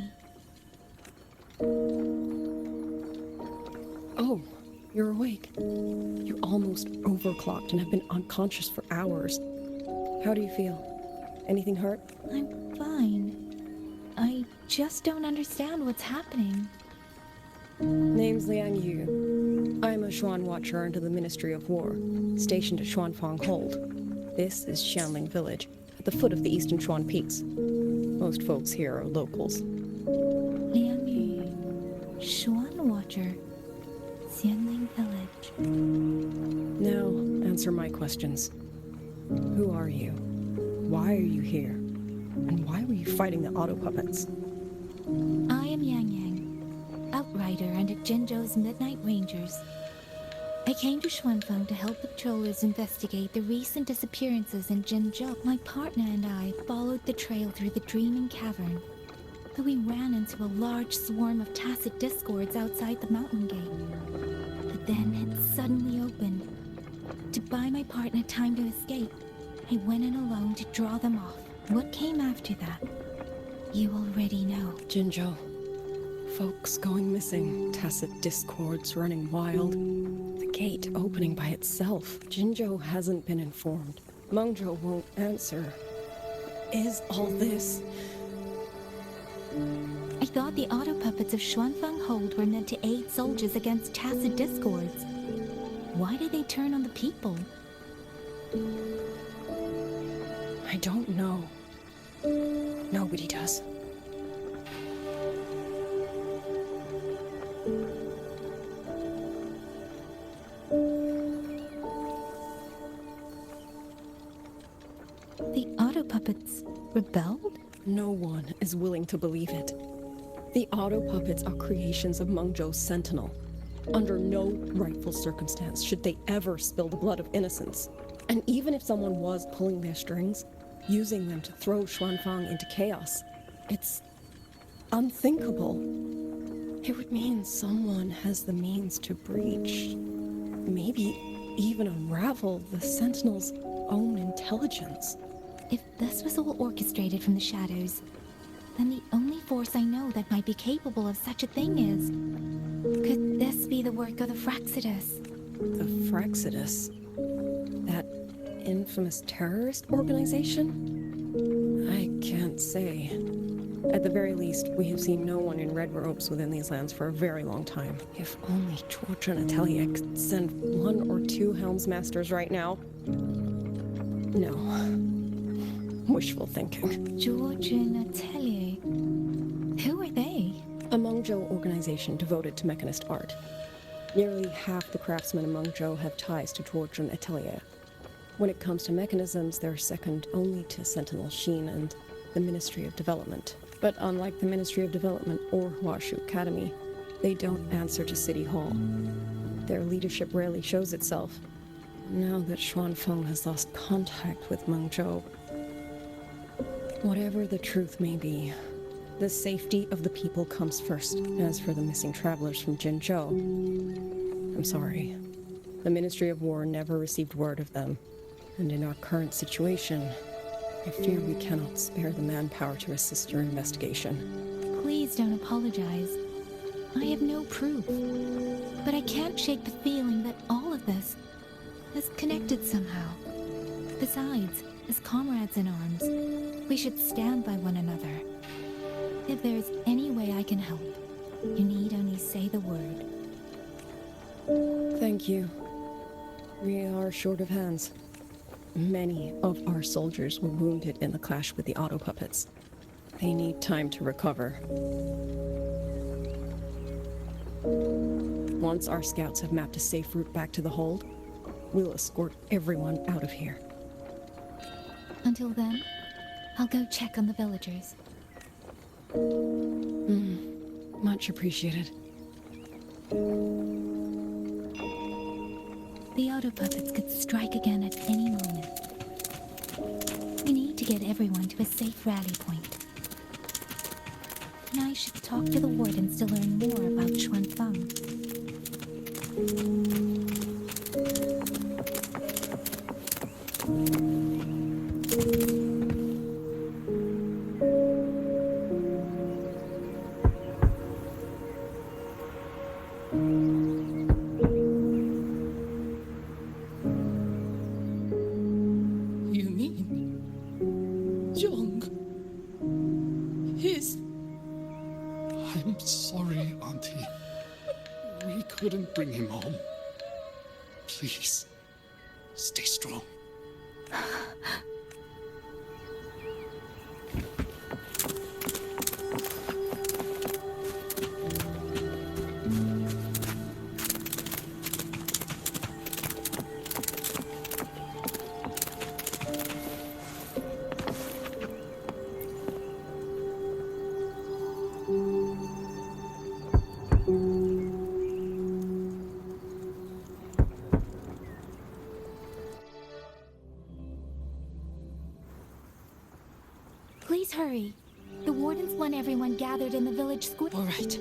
Oh, you're awake. You're almost overclocked and have been unconscious for hours. How do you feel? Anything hurt? I'm fine. I just don't understand what's happening. Name's Liang Yu. I'm a Xuan Watcher under the Ministry of War, stationed at Xuanfang Hold. This is Xianling Village, at the foot of the Eastern Xuan Peaks. Most folks here are locals. Liang Yu, Xuan Watcher, Xianling Village. Now, answer my questions. Who are you? Why are you here? And why were you fighting the auto puppets? I am Yang Yang, outrider under Jinzhou's Midnight Rangers. I came to Xuanfeng to help the patrollers investigate the recent disappearances in Jinzhou. My partner and I followed the trail through the Dreaming Cavern, but we ran into a large swarm of tacit discords outside the mountain gate. But then it suddenly opened. To buy my partner time to escape, I went in alone to draw them off. What came after that, you already know. Jinzhou. Folks going missing, tacit discords running wild. The gate opening by itself. Jinzhou hasn't been informed. Mengzhou won't answer. Is all this... I thought the auto puppets of Xuanfeng Hold were meant to aid soldiers against tacit discords. Why did they turn on the people? I don't know. Nobody does. The auto puppets rebelled? No one is willing to believe it. The auto puppets are creations of Mengzhou's Sentinel. Under no rightful circumstance should they ever spill the blood of innocents. And even if someone was pulling their strings, using them to throw Xuanfang into chaos, it's unthinkable. It would mean someone has the means to breach, maybe even unravel the Sentinel's own intelligence. If this was all orchestrated from the shadows, then the only force I know that might be capable of such a thing is... Could this be the work of the Fraxidus? The Fraxidus? That infamous terrorist organization? I can't say. At the very least, we have seen no one in red robes within these lands for a very long time. If only George and Atelier could send 1 or 2 Helmsmasters right now. No. Wishful thinking. George and Atelier? Who are they? A Mengzhou organization devoted to mechanist art. Nearly half the craftsmen in Mengzhou have ties to George and Atelier. When it comes to mechanisms, they're second only to Sentinel Sheen and the Ministry of Development. But unlike the Ministry of Development or Huashu Academy, they don't answer to City Hall. Their leadership rarely shows itself. Now that Xuanfeng has lost contact with Mengzhou, whatever the truth may be, the safety of the people comes first. As for the missing travelers from Jinzhou, I'm sorry. The Ministry of War never received word of them. And in our current situation, I fear we cannot spare the manpower to assist your investigation. Please don't apologize. I have no proof. But I can't shake the feeling that all of this is connected somehow. Besides, as comrades in arms, we should stand by one another. If there's any way I can help, you need only say the word. Thank you. We are short of hands. Many of our soldiers were wounded in the clash with the auto puppets. They need time to recover. Once our scouts have mapped a safe route back to the hold, we'll escort everyone out of here. Until then, I'll go check on the villagers. Much appreciated. The auto puppets could strike again at any moment. We need to get everyone to a safe rally point. And I should talk to the wardens to learn more about Xuanfeng. I'm sorry, Auntie. We couldn't bring him home. Please, stay strong. Please hurry. The wardens want everyone gathered in the village square. All right.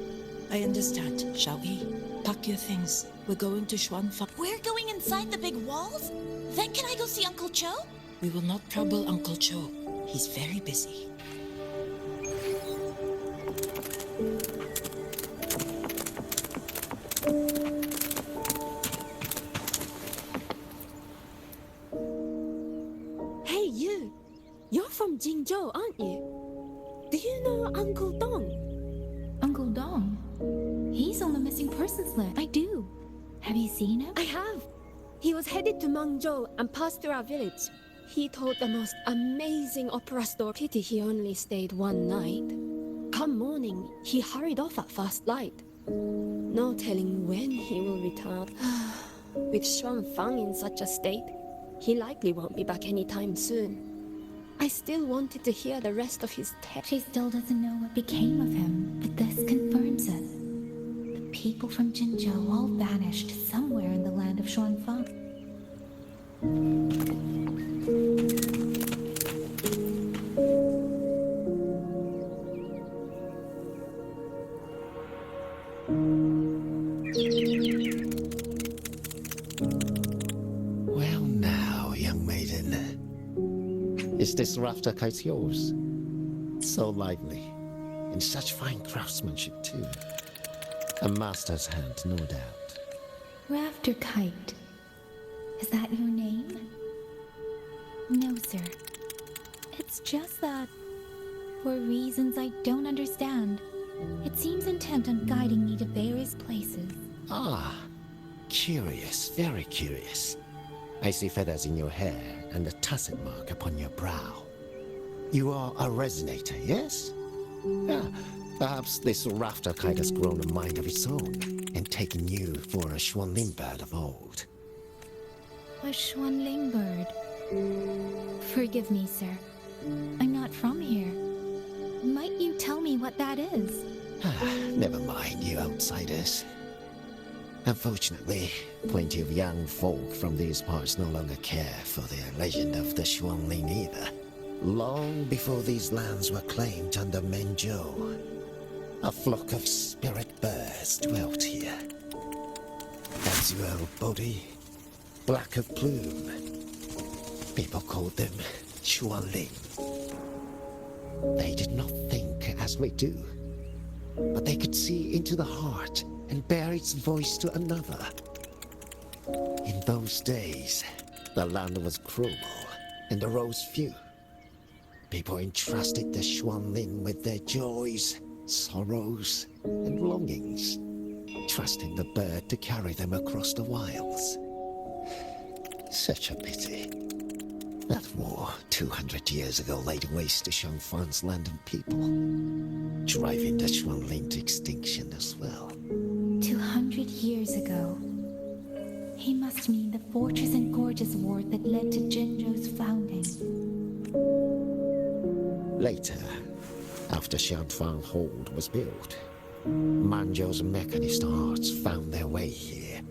I understand. Shall we? Pack your things. We're going to Xuanfang. We're going inside the big walls? Then can I go see Uncle Cho? We will not trouble Uncle Cho. He's very busy. Hey, you! You're from Jingzhou, aren't you? Do you know Uncle Dong? Uncle Dong? He's on the missing persons list. I do. Have you seen him? I have. He was headed to Mangzhou and passed through our village. He told the most amazing opera story. Pity he only stayed one night. Come morning, he hurried off at first light. No telling when he will return. With Xuanfang in such a state, he likely won't be back anytime soon. I still wanted to hear the rest of his tale. She still doesn't know what became of him, but this confirms it. The people from Jinzhou all vanished somewhere in the land of Xuanfang. Well now, young maiden. Is this rafter kite yours? So lively, and such fine craftsmanship too. A master's hand, no doubt. Rafter Kite. Is that your name? No, sir. It's just that, for reasons I don't understand, it seems intent on guiding me to various places. Ah, curious, very curious. I see feathers in your hair and a tacet mark upon your brow. You are a resonator, yes? Ah, perhaps this rafter kite has grown a mind of its own and taken you for a Xuanling bird of old. A Xuanling bird. Forgive me, sir. I'm not from here. Might you tell me what that is? Never mind, you outsiders. Unfortunately, plenty of young folk from these parts no longer care for the legend of the Xuanling either. Long before these lands were claimed under Menzhou, a flock of spirit birds dwelt here. Azure body, black of plume. People called them Xuanling. They did not think as we do, but they could see into the heart and bear its voice to another. In those days, the land was cruel and the roads few. People entrusted the Xuanling with their joys, sorrows, and longings, trusting the bird to carry them across the wilds. Such a pity. That war 200 years ago laid waste to Xuanfang's land and people, driving the Xuanling to extinction as well. 200 years ago. He must mean the Fortress and Gorgeous War that led to Jinzhou's founding. Later, after Xuanfang Hold was built, Manzhou's mechanist arts found their way here.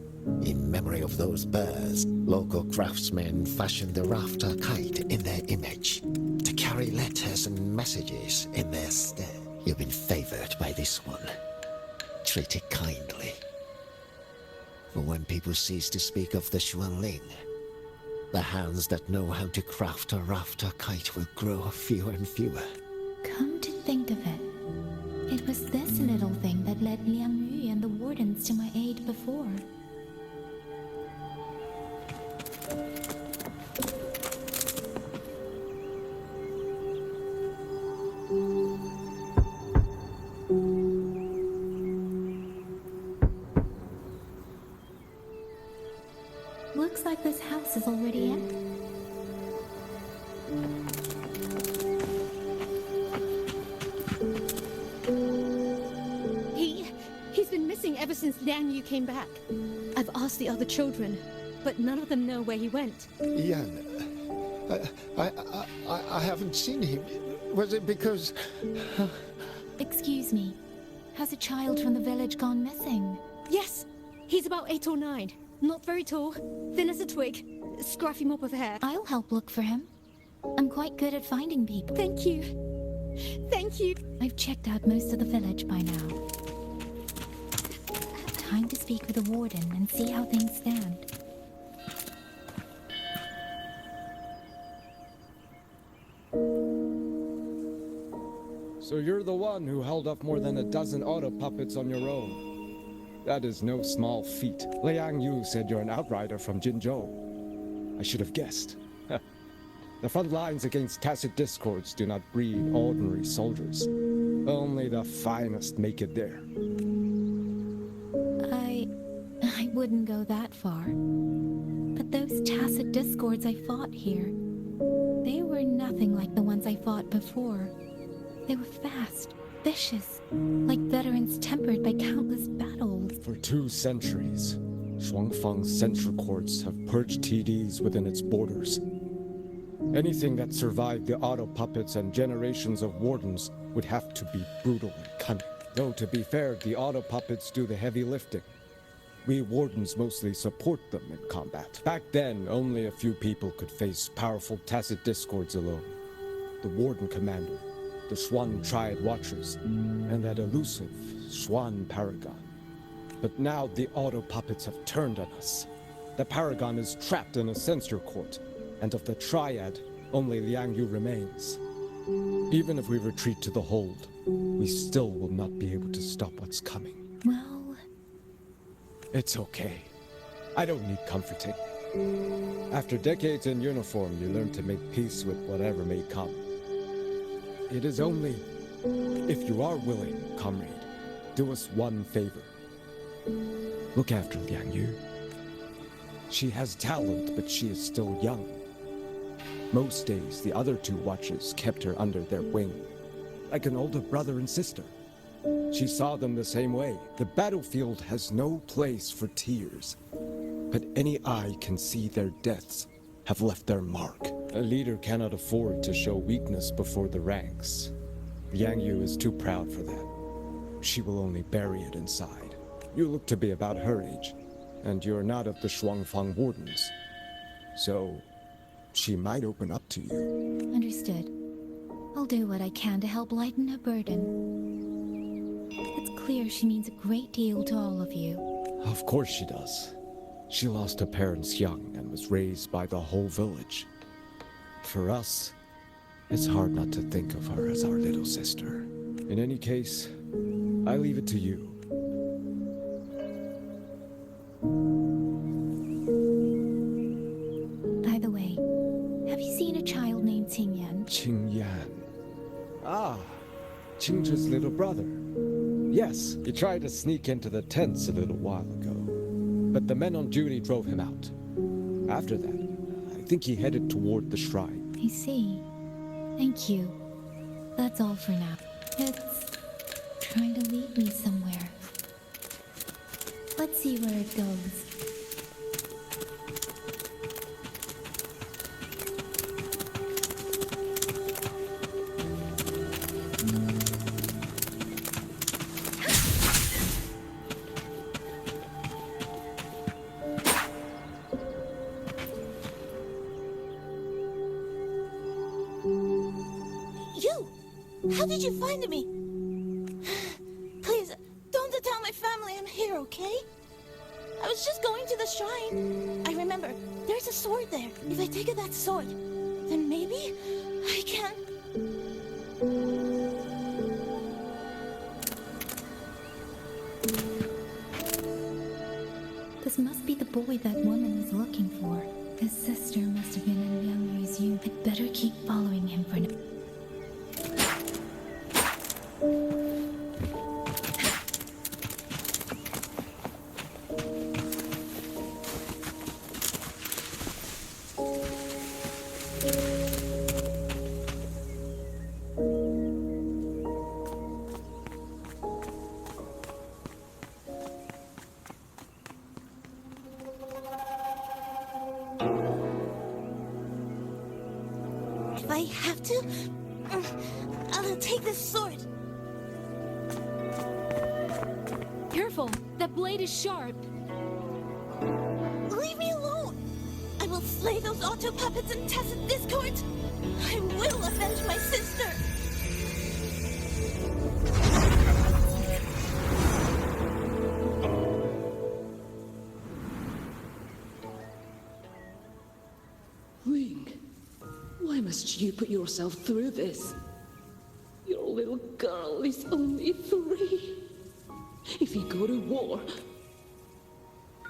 In memory of those birds, local craftsmen fashioned the rafter kite in their image to carry letters and messages in their stead. You've been favored by this one. Treat it kindly. For when people cease to speak of the Xuanling, the hands that know how to craft a rafter kite will grow fewer and fewer. Come to think of it, it was this little thing that led Liang Yu and the wardens to my aid before. boss is already in. He's been missing ever since Liang Yu came back. I've asked the other children, but none of them know where he went. Yan, I haven't seen him. Was it because... Excuse me. Has a child from the village gone missing? Yes, he's about 8 or 9. Not very tall, thin as a twig, scruffy mop of hair. I'll help look for him. I'm quite good at finding people. Thank you. Thank you. I've checked out most of the village by now. Time to speak with the warden and see how things stand. So you're the one who held up more than a dozen auto puppets on your own. That is no small feat. Liang Yu said you're an outrider from Jinzhou. I should have guessed. The front lines against tacit discords do not breed ordinary soldiers. Only the finest make it there. I wouldn't go that far. But those tacit discords I fought here, they were nothing like the ones I fought before. They were fast, vicious, like veterans tempered by countless battles. For 2 centuries, Shuangfang's central courts have purged TDs within its borders. Anything that survived the auto puppets and generations of wardens would have to be brutal and cunning. Though to be fair, the auto puppets do the heavy lifting. We wardens mostly support them in combat. Back then, only a few people could face powerful tacit discords alone. The warden commander, the Xuan Triad Watchers, and that elusive Xuan Paragon. But now the auto puppets have turned on us. The Paragon is trapped in a censor court, and of the Triad, only Liang Yu remains. Even if we retreat to the hold, we still will not be able to stop what's coming. Well... It's okay. I don't need comforting. After decades in uniform, you learn to make peace with whatever may come. It is only, if you are willing, comrade, do us one favor. Look after Liang Yu. She has talent, but she is still young. Most days, the other 2 watchers kept her under their wing, like an older brother and sister. She saw them the same way. The battlefield has no place for tears, but any eye can see their deaths have left their mark. A leader cannot afford to show weakness before the ranks. Liang Yu is too proud for that. She will only bury it inside. You look to be about her age, and you're not of the Shuangfang Wardens. So, she might open up to you. Understood. I'll do what I can to help lighten her burden. It's clear she means a great deal to all of you. Of course she does. She lost her parents young and was raised by the whole village. For us, it's hard not to think of her as our little sister. In any case, I leave it to you. By the way, have you seen a child named Qingyan? Qingyan. Ah, Qingzhi's little brother. Yes, he tried to sneak into the tents a little while ago, but the men on duty drove him out. After that, I think he headed toward the shrine. I see. Thank you. That's all for now. It's trying to lead me somewhere. Let's see where it goes. How did you find me? Please, don't tell my family I'm here, okay? I was just going to the shrine. I remember, there's a sword there. If I take that sword, then maybe I can... This must be the boy that woman was looking for. His sister must have been in Liang Yu's youth. I'd better keep following him for now. to... I'll take this sword. Careful! That blade is sharp! Leave me alone! I will slay those auto puppets and tacit discords! I will avenge my sister! Ling, why must you put yourself through this? Your little girl is only 3. If you go to war...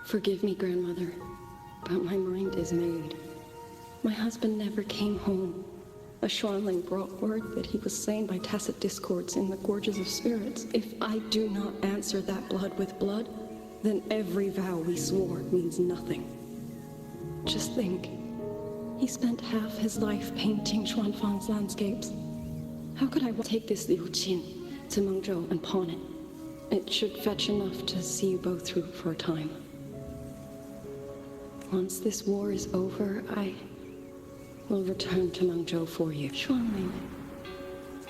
Forgive me, grandmother, but my mind is made. My husband never came home. A Xuanling brought word that he was slain by tacit discords in the Gorges of Spirits. If I do not answer that blood with blood, then every vow we swore means nothing. Just think, he spent half his life painting Xuanfang's landscapes. How could I take this Liu Qin to Mengzhou and pawn it? It should fetch enough to see you both through for a time. Once this war is over, I will return to Mengzhou for you. Xuanling.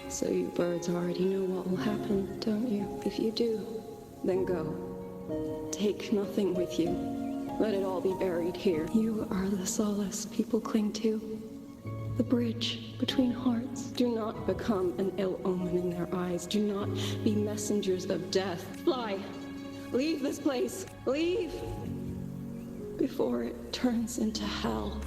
So you birds already know what will happen, don't you? If you do, then go. Take nothing with you. Let it all be buried here. You are the solace people cling to. The bridge between hearts. Do not become an ill omen in their eyes. Do not be messengers of death. Fly! Leave this place! Leave! Before it turns into hell.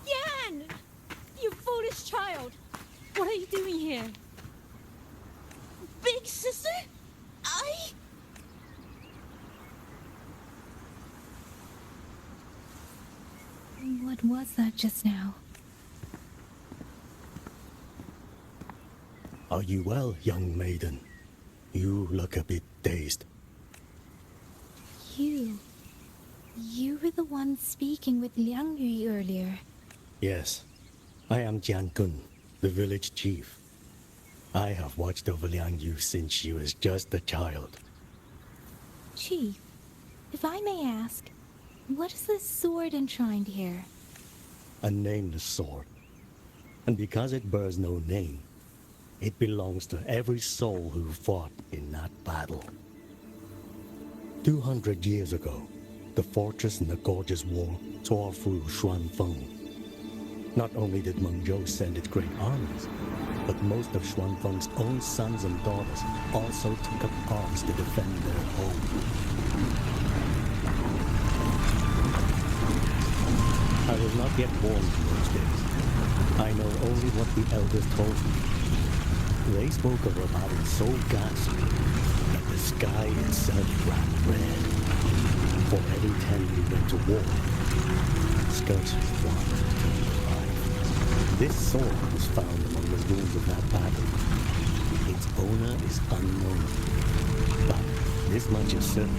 Yan! You foolish child! What are you doing here? Big sister? What was that just now? Are you well, young maiden? You look a bit dazed. You were the one speaking with Liang Yu earlier. Yes, I am Jian Gun, the village chief. I have watched over Liang Yu since she was just a child. Chief, if I may ask, what is this sword enshrined here? A nameless sword. And because it bears no name, it belongs to every soul who fought in that battle. 200 years ago, the fortress in the Gorgeous War tore through Xuanfeng. Not only did Mengzhou send its great armies, but most of Xuanfeng's own sons and daughters also took up arms to defend their home. I was not yet born in those days. I know only what the elders told me. They spoke of a battle so ghastly that the sky itself ran red. For every 10 who went to war, scarcely one came alive. This sword was found among the ruins of that battle. Its owner is unknown. But this much is certain.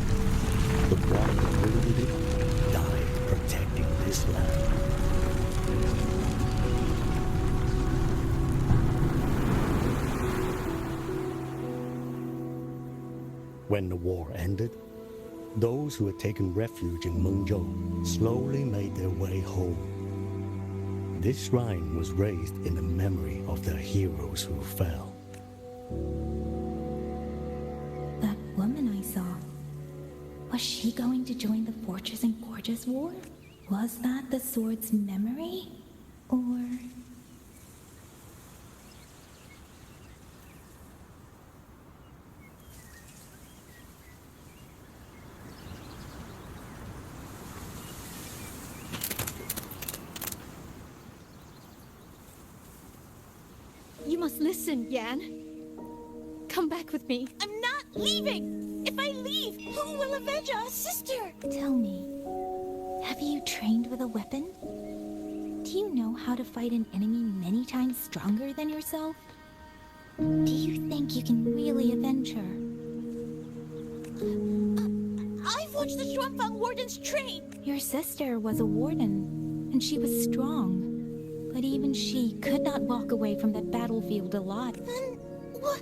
The one who wielded it died protecting this land. When the war ended, those who had taken refuge in Mengzhou slowly made their way home. This shrine was raised in the memory of the heroes who fell. That woman I saw, was she going to join the Fortress and Gorgeous War? Was that the sword's memory? Or... You must listen, Yan. Come back with me. I'm not leaving! If I leave, who will avenge our sister? Tell me, have you trained with a weapon? Do you know how to fight an enemy many times stronger than yourself? Do you think you can really avenge her? I've watched the Xuanfang wardens train! Your sister was a warden, and she was strong. But even she could not walk away from that battlefield alive. Then what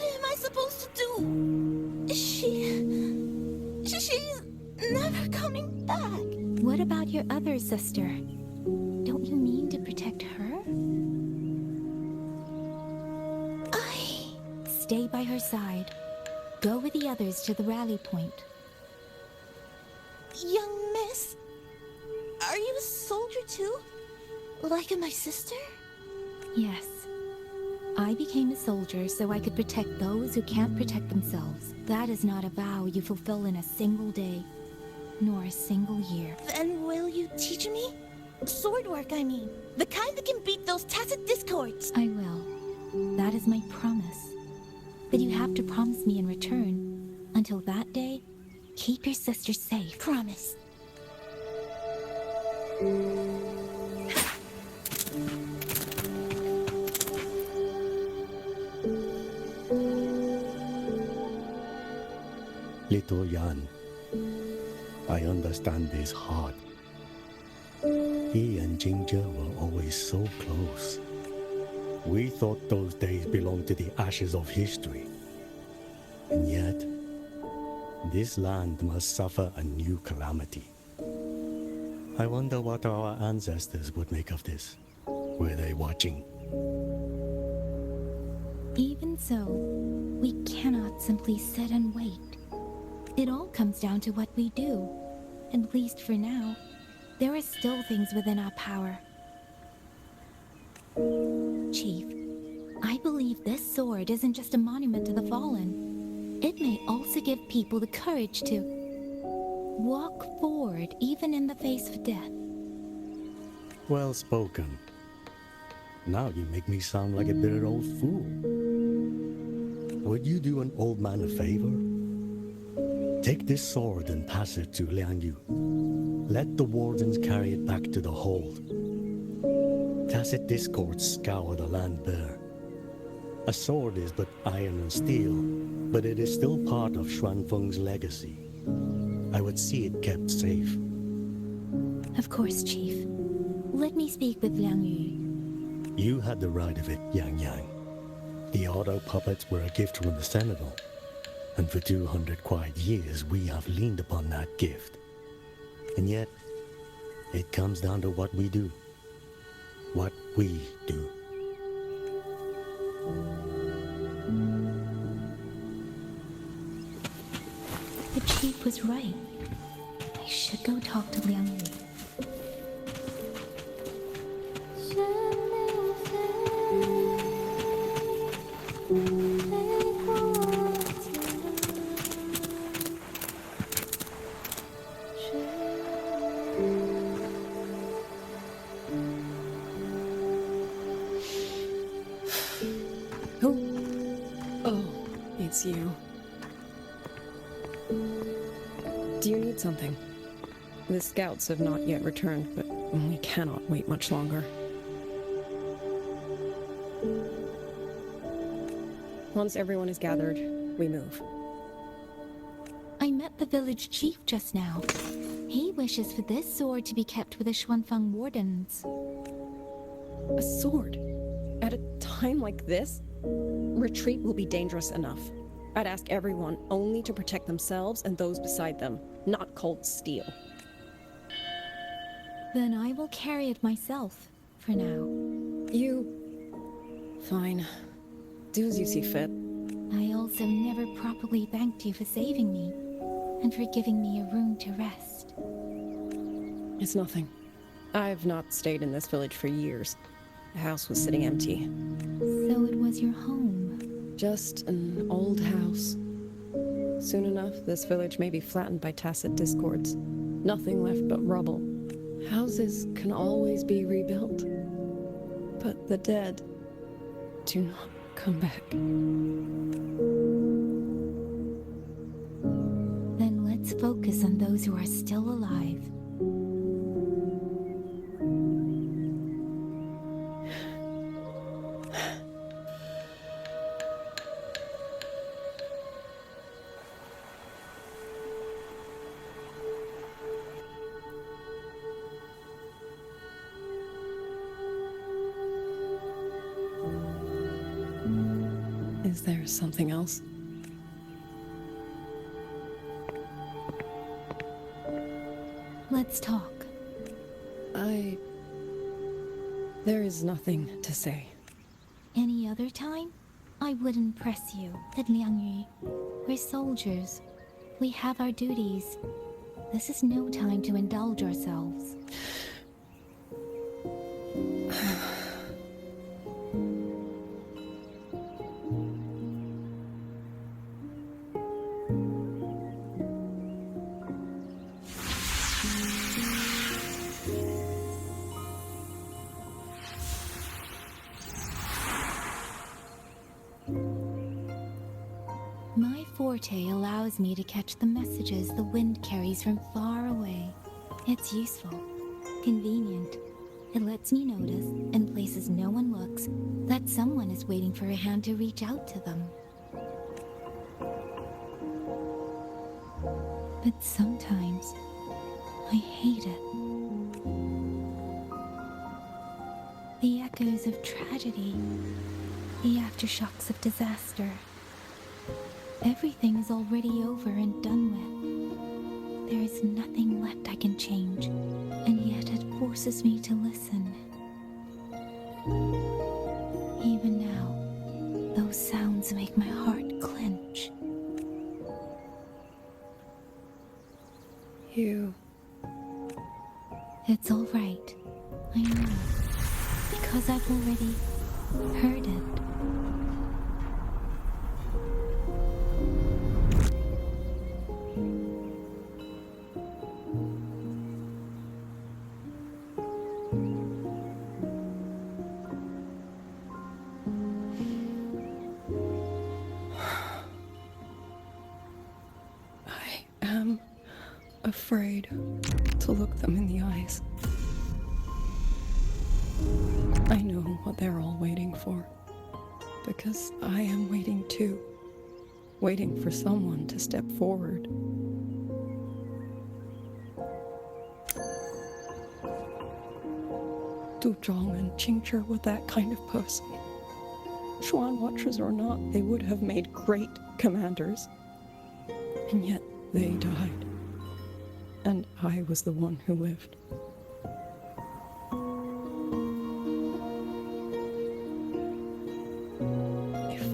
am I supposed to do? She's never coming back. What about your other sister? Don't you mean to protect her? Stay by her side. Go with the others to the rally point. Young miss, are you a soldier too? Like my sister? Yes. I became a soldier so I could protect those who can't protect themselves. That is not a vow you fulfill in a single day, nor a single year. Then will you teach me? Sword work, I mean. The kind that can beat those tacit discords. I will. That is my promise. But you have to promise me in return. Until that day, keep your sister safe. Promise. Little Yan, I understand this hard. He and Ginger were always so close. We thought those days belonged to the ashes of history. And yet, this land must suffer a new calamity. I wonder what our ancestors would make of this. Were they watching? Even so, we cannot simply sit and wait. It all comes down to what we do. At least for now, there are still things within our power. Chief, I believe this sword isn't just a monument to the fallen. It may also give people the courage to walk forward even in the face of death. Well spoken. Now you make me sound like a bitter old fool. Would you do an old man a favor? Take this sword and pass it to Liang Yu. Let the wardens carry it back to the hold. Tacit discords scour the land bare. A sword is but iron and steel, but it is still part of Xuanfeng's legacy. I would see it kept safe. Of course, Chief. Let me speak with Liang Yu. You had the right of it, Yang Yang. The auto puppets were a gift from the Sentinel, and for 200 quiet years we have leaned upon that gift. And yet, it comes down to what we do. What we do. The chief was right. I should go talk to Liang Yu. It's you. Do you need something? The scouts have not yet returned, but we cannot wait much longer. Once everyone is gathered, we move. I met the village chief just now. He wishes for this sword to be kept with the Xuanfeng wardens. A sword? At a time like this? Retreat will be dangerous enough. I'd ask everyone only to protect themselves and those beside them, not cold steel. Then I will carry it myself, for now. Fine. Do as you see fit. I also never properly thanked you for saving me, and for giving me a room to rest. It's nothing. I've not stayed in this village for years. The house was sitting empty. So it was your home? Just an old house. Soon enough, this village may be flattened by tacit discords. Nothing left but rubble. Houses can always be rebuilt. But the dead do not come back. Then let's focus on those who are still alive. Is there something else? Let's talk. There is nothing to say. Any other time, I wouldn't press you. But Liangyu, we're soldiers. We have our duties. This is no time to indulge ourselves. My forte allows me to catch the messages the wind carries from far away. It's useful, convenient. It lets me notice, in places no one looks, that someone is waiting for a hand to reach out to them. But sometimes, I hate it. The echoes of tragedy, the aftershocks of disaster. Everything is already over and done with. There is nothing left I can change, and yet it forces me to listen. Even now, those sounds make my heart clench. It's all right. I know. Because I've already heard it. Afraid to look them in the eyes. I know what they're all waiting for, because I am waiting too, waiting for someone to step forward. Du Zhong and Qingzhi were that kind of person. Xuan Watchers or not, they would have made great commanders. And yet they died. And I was the one who lived. If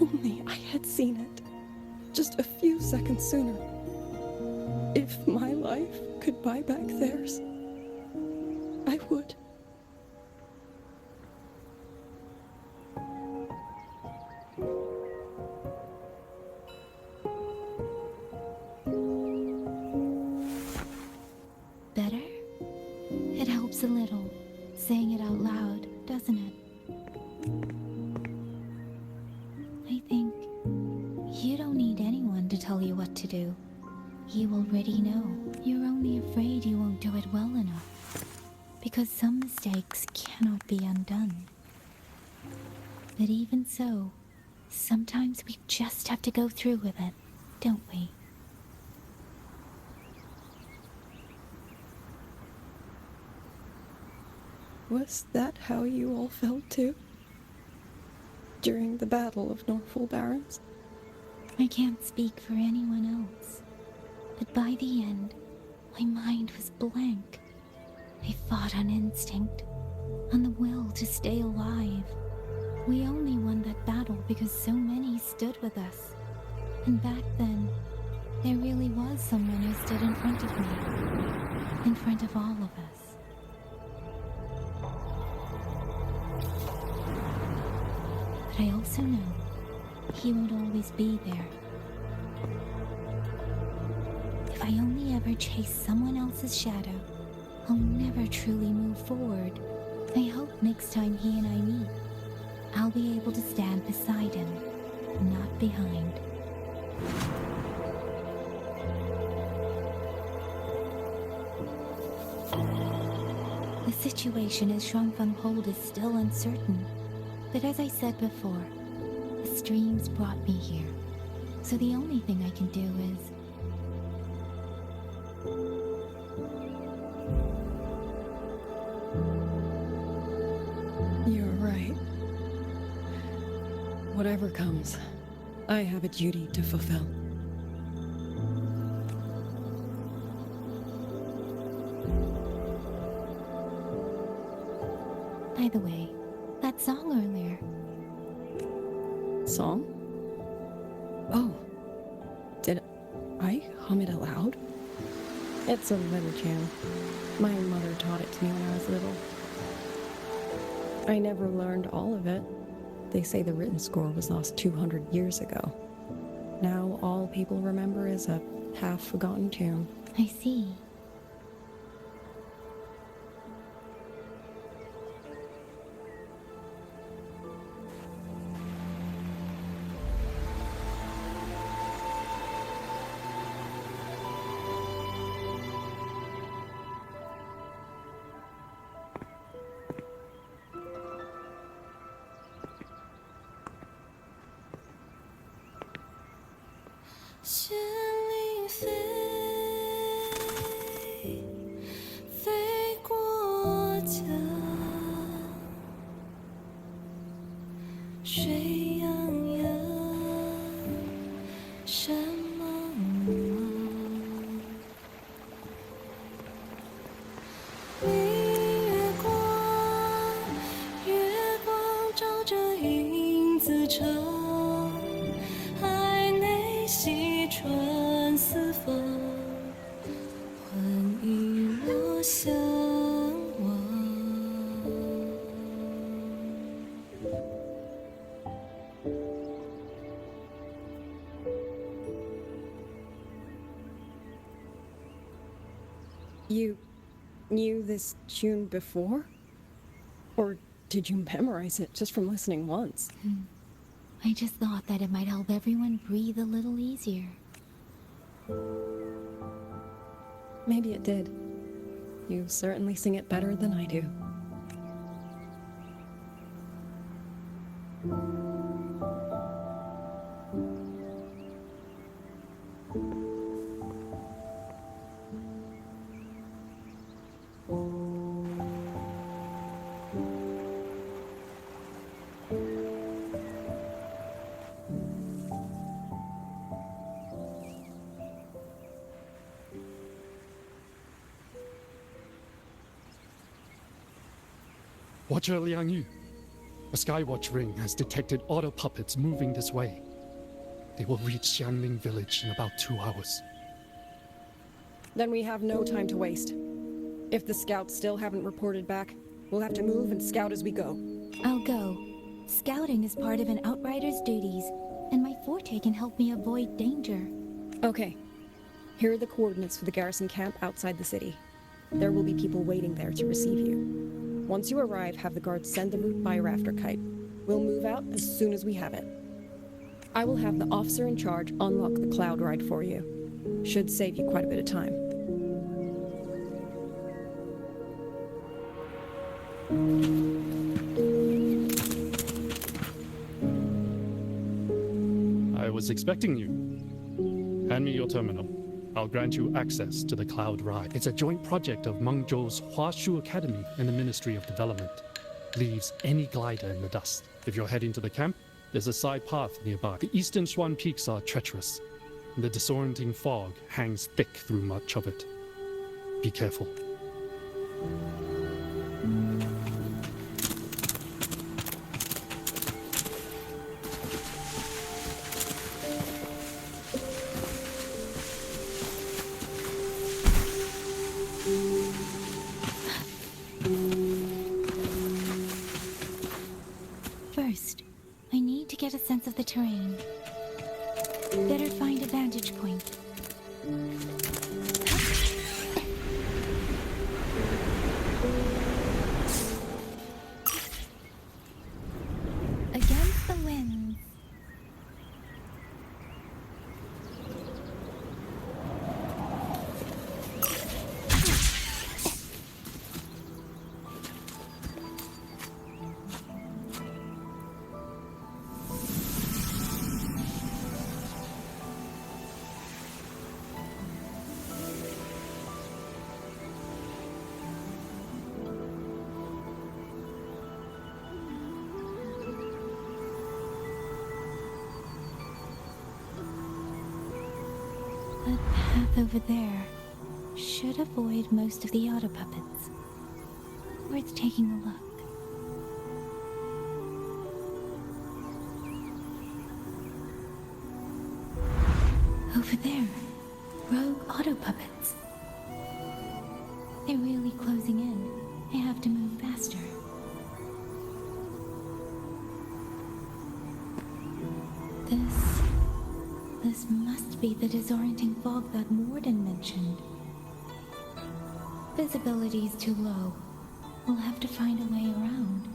only I had seen it, just a few seconds sooner. If my life could buy back theirs, I would. Better? It helps a little, saying it out loud, doesn't it? I think you don't need anyone to tell you what to do. You already know. You're only afraid you won't do it well enough. Because some mistakes cannot be undone. But even so, sometimes we just have to go through with it, don't we? Was that how you all felt too? During the Battle of Norfolk Barrens? I can't speak for anyone else. But by the end, my mind was blank. I fought on instinct, on the will to stay alive. We only won that battle because so many stood with us. And back then, there really was someone who stood in front of me. In front of all of us. But I also know he won't always be there. If I only ever chase someone else's shadow, I'll never truly move forward. I hope next time he and I meet, I'll be able to stand beside him, not behind. The situation as Xuanfeng Hold is still uncertain, but as I said before, the streams brought me here, so the only thing I can do is... You're right. Whatever comes, I have a duty to fulfill. By the way, that song earlier. Song? Oh. Did I hum it aloud? It's a little tune. My mother taught it to me when I was little. I never learned all of it. They say the written score was lost 200 years ago. Now all people remember is a half-forgotten tune. I see. You knew this tune before? Or did you memorize it just from listening once? I just thought that it might help everyone breathe a little easier. Maybe it did. You certainly sing it better than I do. Watcher Liang Yu, a Skywatch ring has detected auto puppets moving this way. They will reach Xiangling village in about 2 hours. Then we have no time to waste. If the scouts still haven't reported back, we'll have to move and scout as we go. I'll go. Scouting is part of an outrider's duties, and my forte can help me avoid danger. Okay. Here are the coordinates for the garrison camp outside the city. There will be people waiting there to receive you. Once you arrive, have the guards send the route by rafter kite. We'll move out as soon as we have it. I will have the officer in charge unlock the cloud ride for you. Should save you quite a bit of time. I was expecting you. Hand me your terminal. I'll grant you access to the Cloud Ride. It's a joint project of Mengzhou's Huashu Academy and the Ministry of Development. Leaves any glider in the dust. If you're heading to the camp, there's a side path nearby. The eastern Swan Peaks are treacherous, and the disorienting fog hangs thick through much of it. Be careful. First, I need to get a sense of the terrain. Better find a vantage point. Against the winds. That path over there should avoid most of the auto puppets. Worth taking a look. Over there. Rogue auto puppets. They're really closing in. I have to move faster. This must be the disorienting fog that Morden mentioned. Visibility's too low. We'll have to find a way around.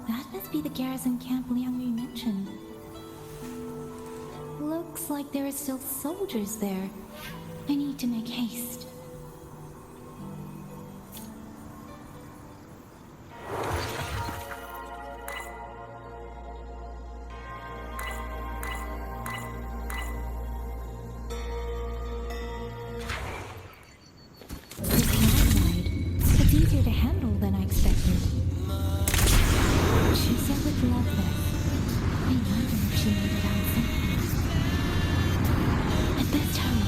That must be the garrison camp Liang mentioned. Looks like there are still soldiers there. I need to make haste. It's easier to handle than I expected. She said would love this. I wonder if she made it out somehow. I'd best hurry.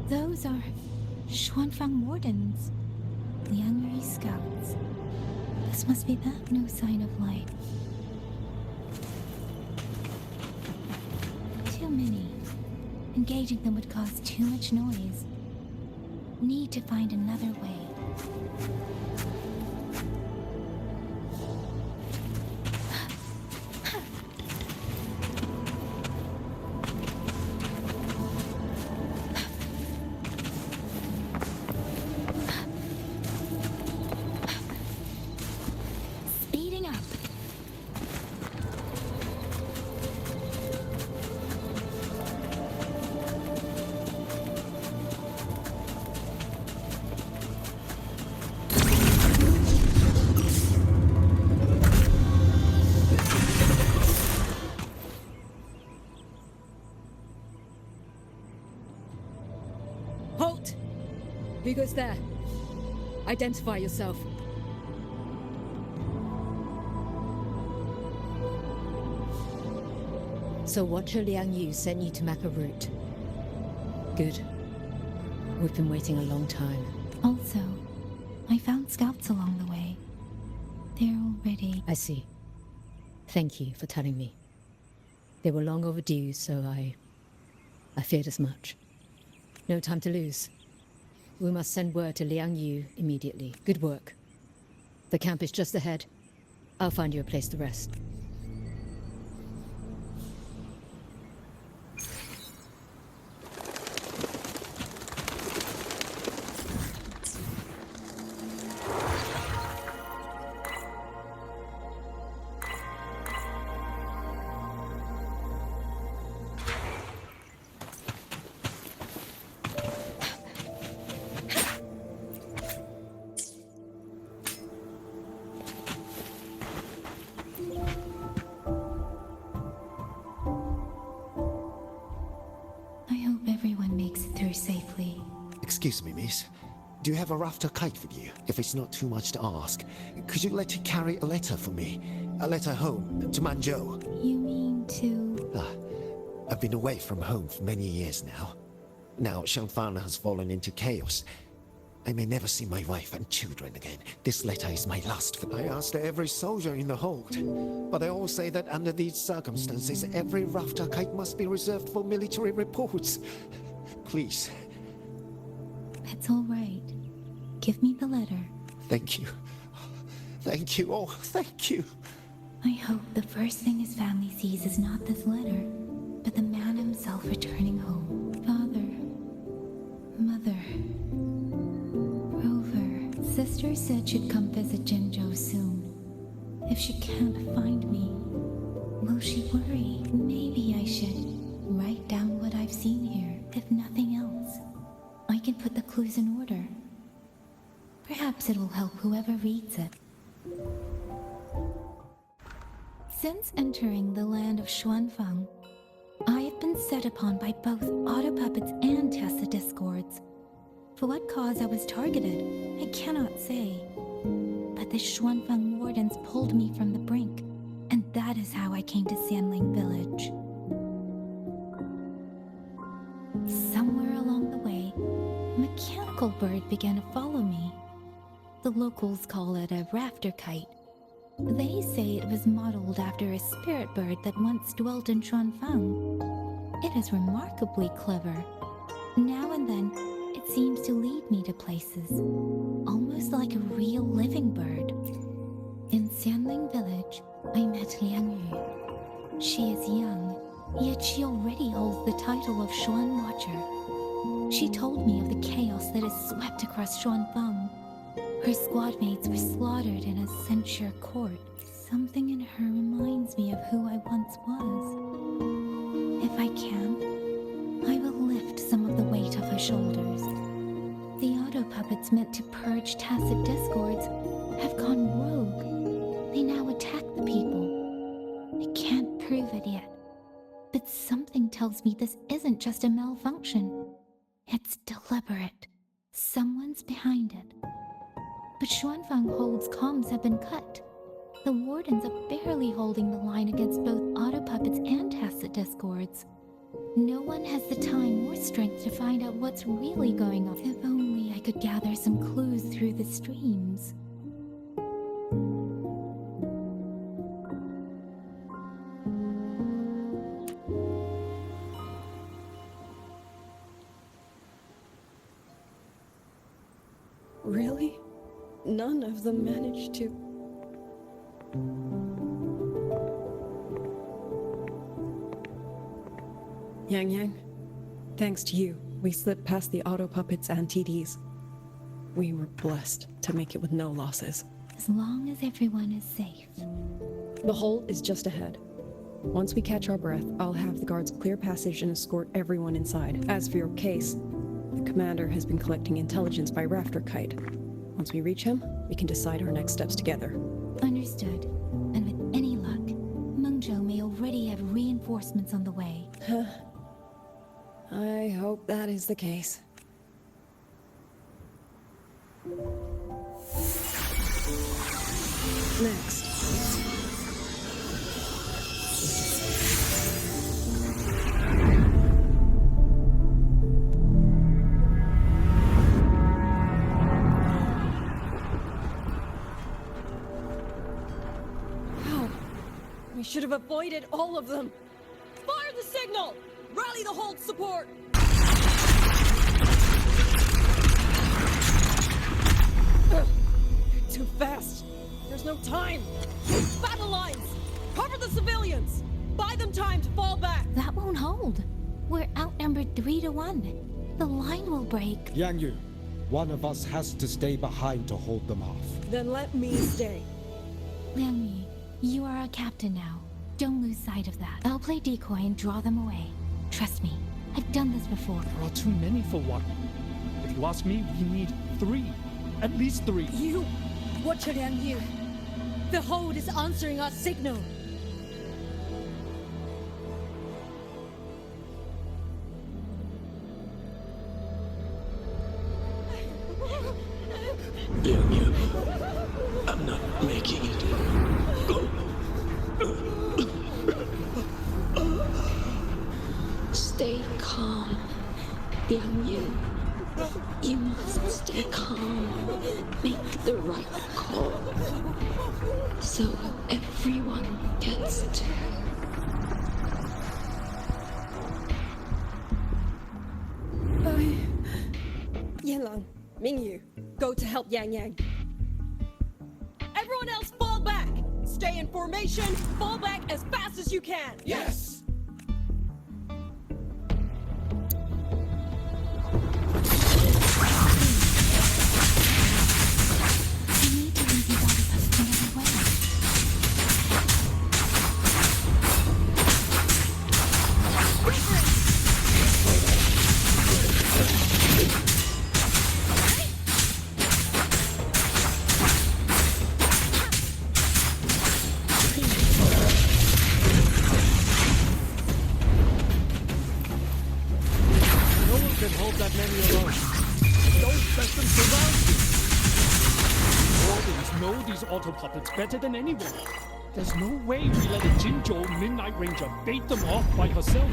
Those are Xuanfang Wardens, Liang scouts. This must be that no sign of life. Too many. Engaging them would cause too much noise. Need to find another way. Speeding up. Halt! Who goes there? Identify yourself. So Watcher Liang Yu sent you to map a route. Good. We've been waiting a long time. Also, I found scouts along the way. They're already... I see. Thank you for telling me. They were long overdue, so I feared as much. No time to lose. We must send word to Liang Yu immediately. Good work. The camp is just ahead. I'll find you a place to rest. everyone makes it through safely. Excuse me, miss. Do you have a rafter kite with you? If it's not too much to ask, could you let it carry a letter for me? A letter home, to Manzhou. You mean to... I've been away from home for many years now. Now Shangfang has fallen into chaos. I may never see my wife and children again. This letter is my last. I asked every soldier in the hold, but they all say that under these circumstances, every rafter kite must be reserved for military reports. Please. That's all right. Give me the letter. Thank you. Thank you. Oh, thank you. I hope the first thing his family sees is not this letter, but the man himself returning home. Father. Mother. Rover. Sister said she'd come visit Jinzhou soon. If she can't find me, will she worry? Maybe I should write down what I've seen here. If nothing else, I can put the clues in order. Perhaps it'll help whoever reads it. Since entering the land of Xuanfang, I have been set upon by both autopuppets and Tessa discords. For what cause I was targeted, I cannot say. But the Xuanfang wardens pulled me from the brink, and that is how I came to Sanling Village. Somewhere along the way, a mechanical bird began to follow me. The locals call it a rafter kite. They say it was modeled after a spirit bird that once dwelt in Xuanfang. It is remarkably clever. Now and then, it seems to lead me to places, almost like a real living bird. In Sanling Village, I met Liang Yu. She is young, yet she already holds the title of Xuan Watcher. She told me of the chaos that has swept across Xuanfang. Her squad mates were slaughtered in a censure court. Something in her reminds me of who I once was. If I can, I will lift some of the weight off her shoulders. The auto puppets meant to purge tacit discords have gone rogue. They now attack the people. I can't prove it yet, but something tells me this isn't just a malfunction. It's deliberate. Someone's behind it. But Xuanfang Hold's comms have been cut. The wardens are barely holding the line against both auto puppets and tacit discords. No one has the time or strength to find out what's really going on. If only I could gather some clues through the streams. Really? None of them managed to... Yang, thanks to you, we slipped past the auto puppets and TDs. We were blessed to make it with no losses. As long as everyone is safe. The hole is just ahead. Once we catch our breath, I'll have the guards clear passage and escort everyone inside. As for your case, the commander has been collecting intelligence by Rafter Kite. Once we reach him, we can decide our next steps together. Understood. And with any luck, Mengzhou may already have reinforcements on the way. I hope that is the case. Next. We should have avoided all of them. Fire the signal! Rally the hold support! Too fast. There's no time. Battle lines! Cover the civilians! Buy them time to fall back! That won't hold. We're outnumbered 3-1. The line will break. Yang Yu, one of us has to stay behind to hold them off. Then let me stay. Liang Yu, you are our captain now. Don't lose sight of that. I'll play decoy and draw them away. Trust me, I've done this before. There are too many for one. If you ask me, we need 3. At least 3. You! Watch Liang Yu. The hold is answering our signal. making it. Stay calm, Liang Yu. You must stay calm. Make the right call. So everyone gets to. Yanlang, Mingyu, go to help Yang Yang. Everyone else fall back! Stay in formation, fall back as fast as you can! Yes! Auto puppets better than anyone. There's no way we let a Jinzhou Midnight Ranger bait them off by herself.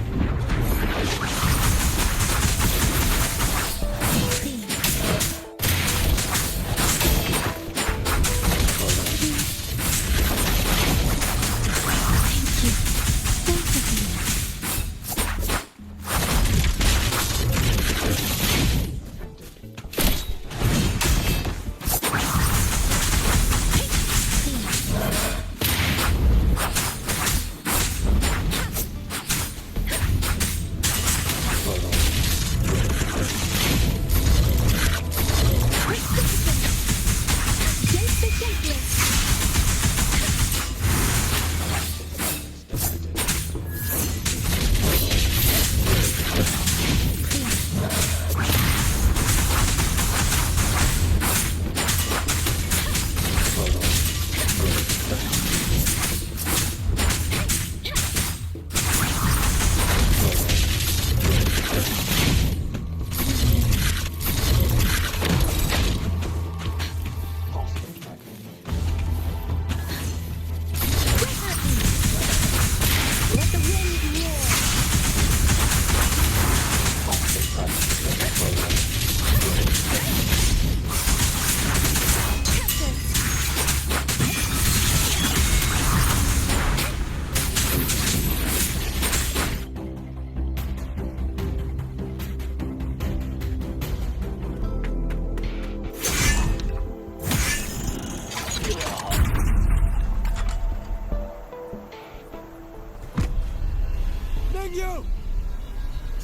You!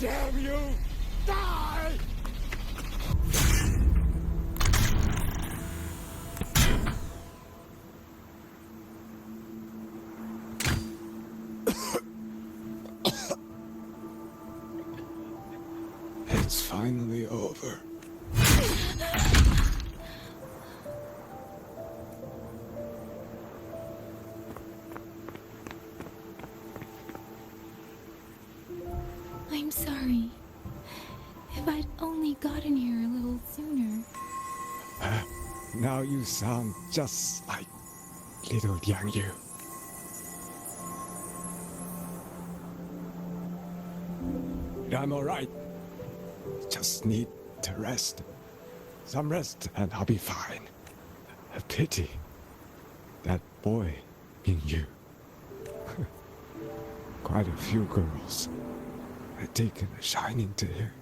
Damn you! Die! It's finally over. I'm sorry. If I'd only gotten here a little sooner. Now you sound just like little Yang Yu. I'm alright. Just need to rest. Some rest and I'll be fine. A pity. That boy, Mingyu. Quite a few girls had taken a shining to her.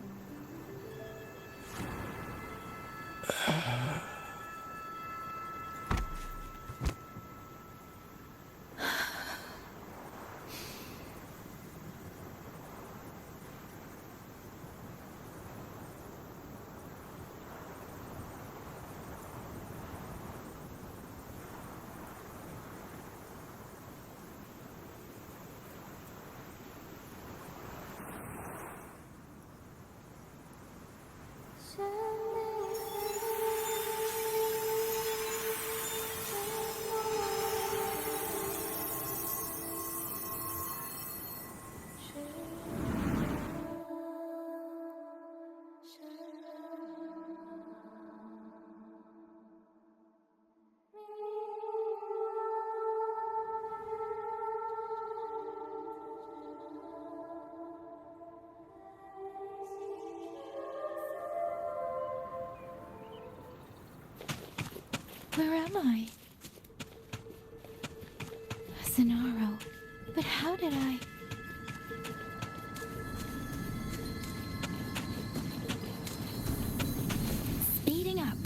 Where am I? Zenaro. But how did I... Speeding up.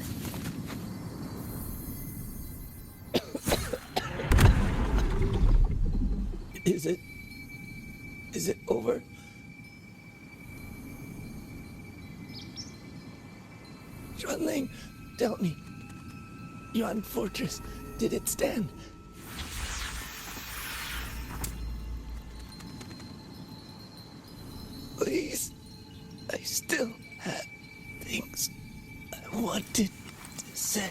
Is it over? Xuanling, tell me. Yuan Fortress, did it stand? Please, I still had things I wanted to say.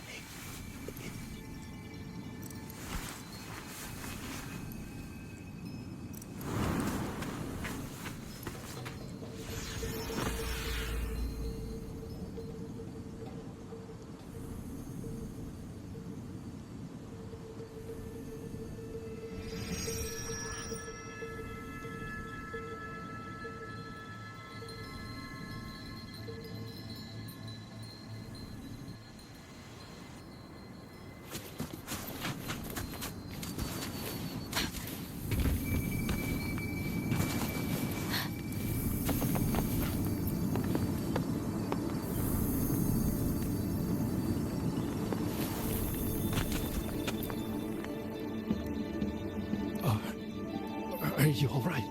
Are you all right?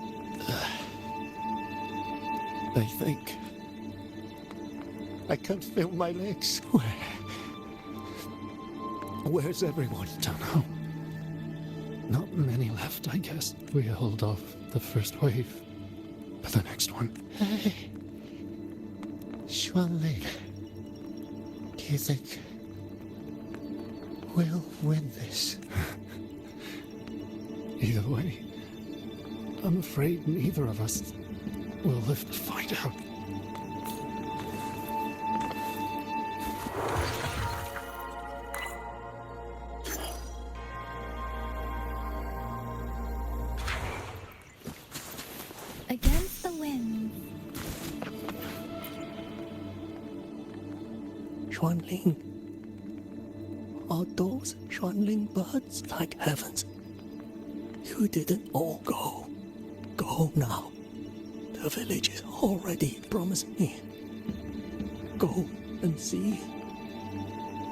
I think I can't feel my legs. Where's everyone? Don't know. Not many left, I guess. We hold off the first wave for the next one. Hey, Xuanling, do you think we'll win this? Either way, I'm afraid neither of us will live to find out. Against the wind. Xuanling. Are those Xuanling birds like heavens? You didn't all go. Go now. The village is already promised me. Go and see.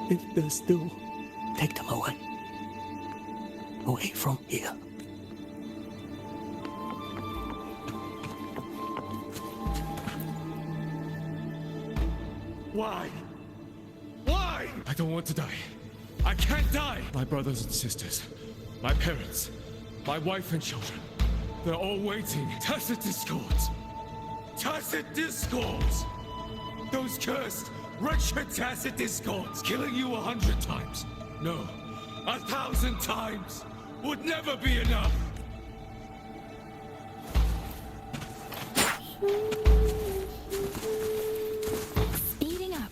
If they're still, take them away. Away from here. Why? Why? I don't want to die. I can't die! My brothers and sisters, my parents, my wife and children, they're all waiting. Tacit discords! Tacit discords! Those cursed, wretched tacit discords, killing you 100 times. No, 1,000 times would never be enough! Speeding up.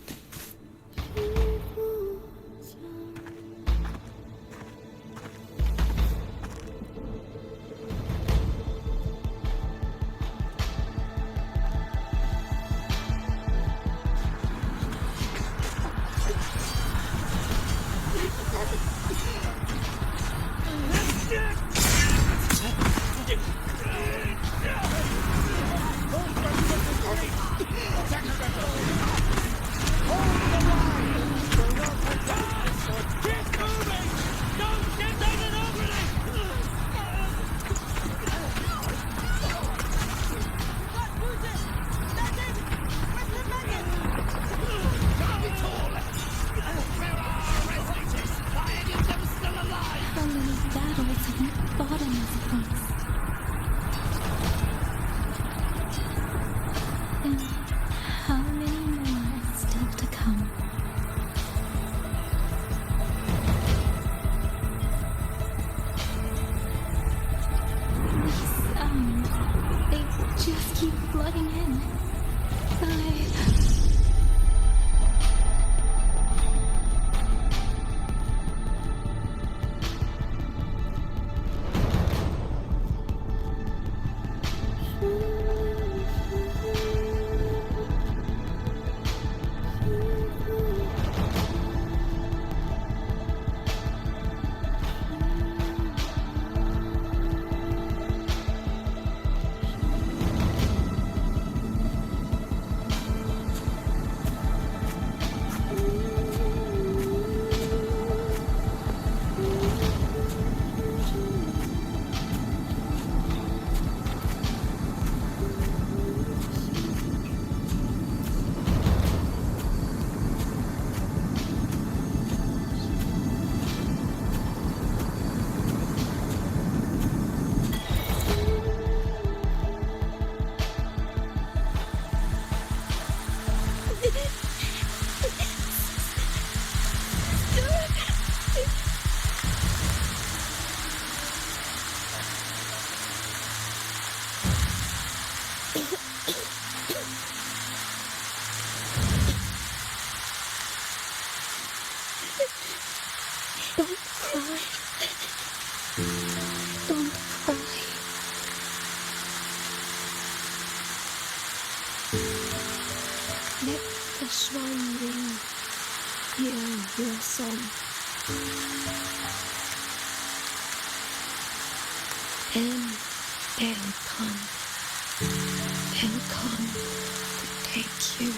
Shuanling, hear your song. And they'll come to take you.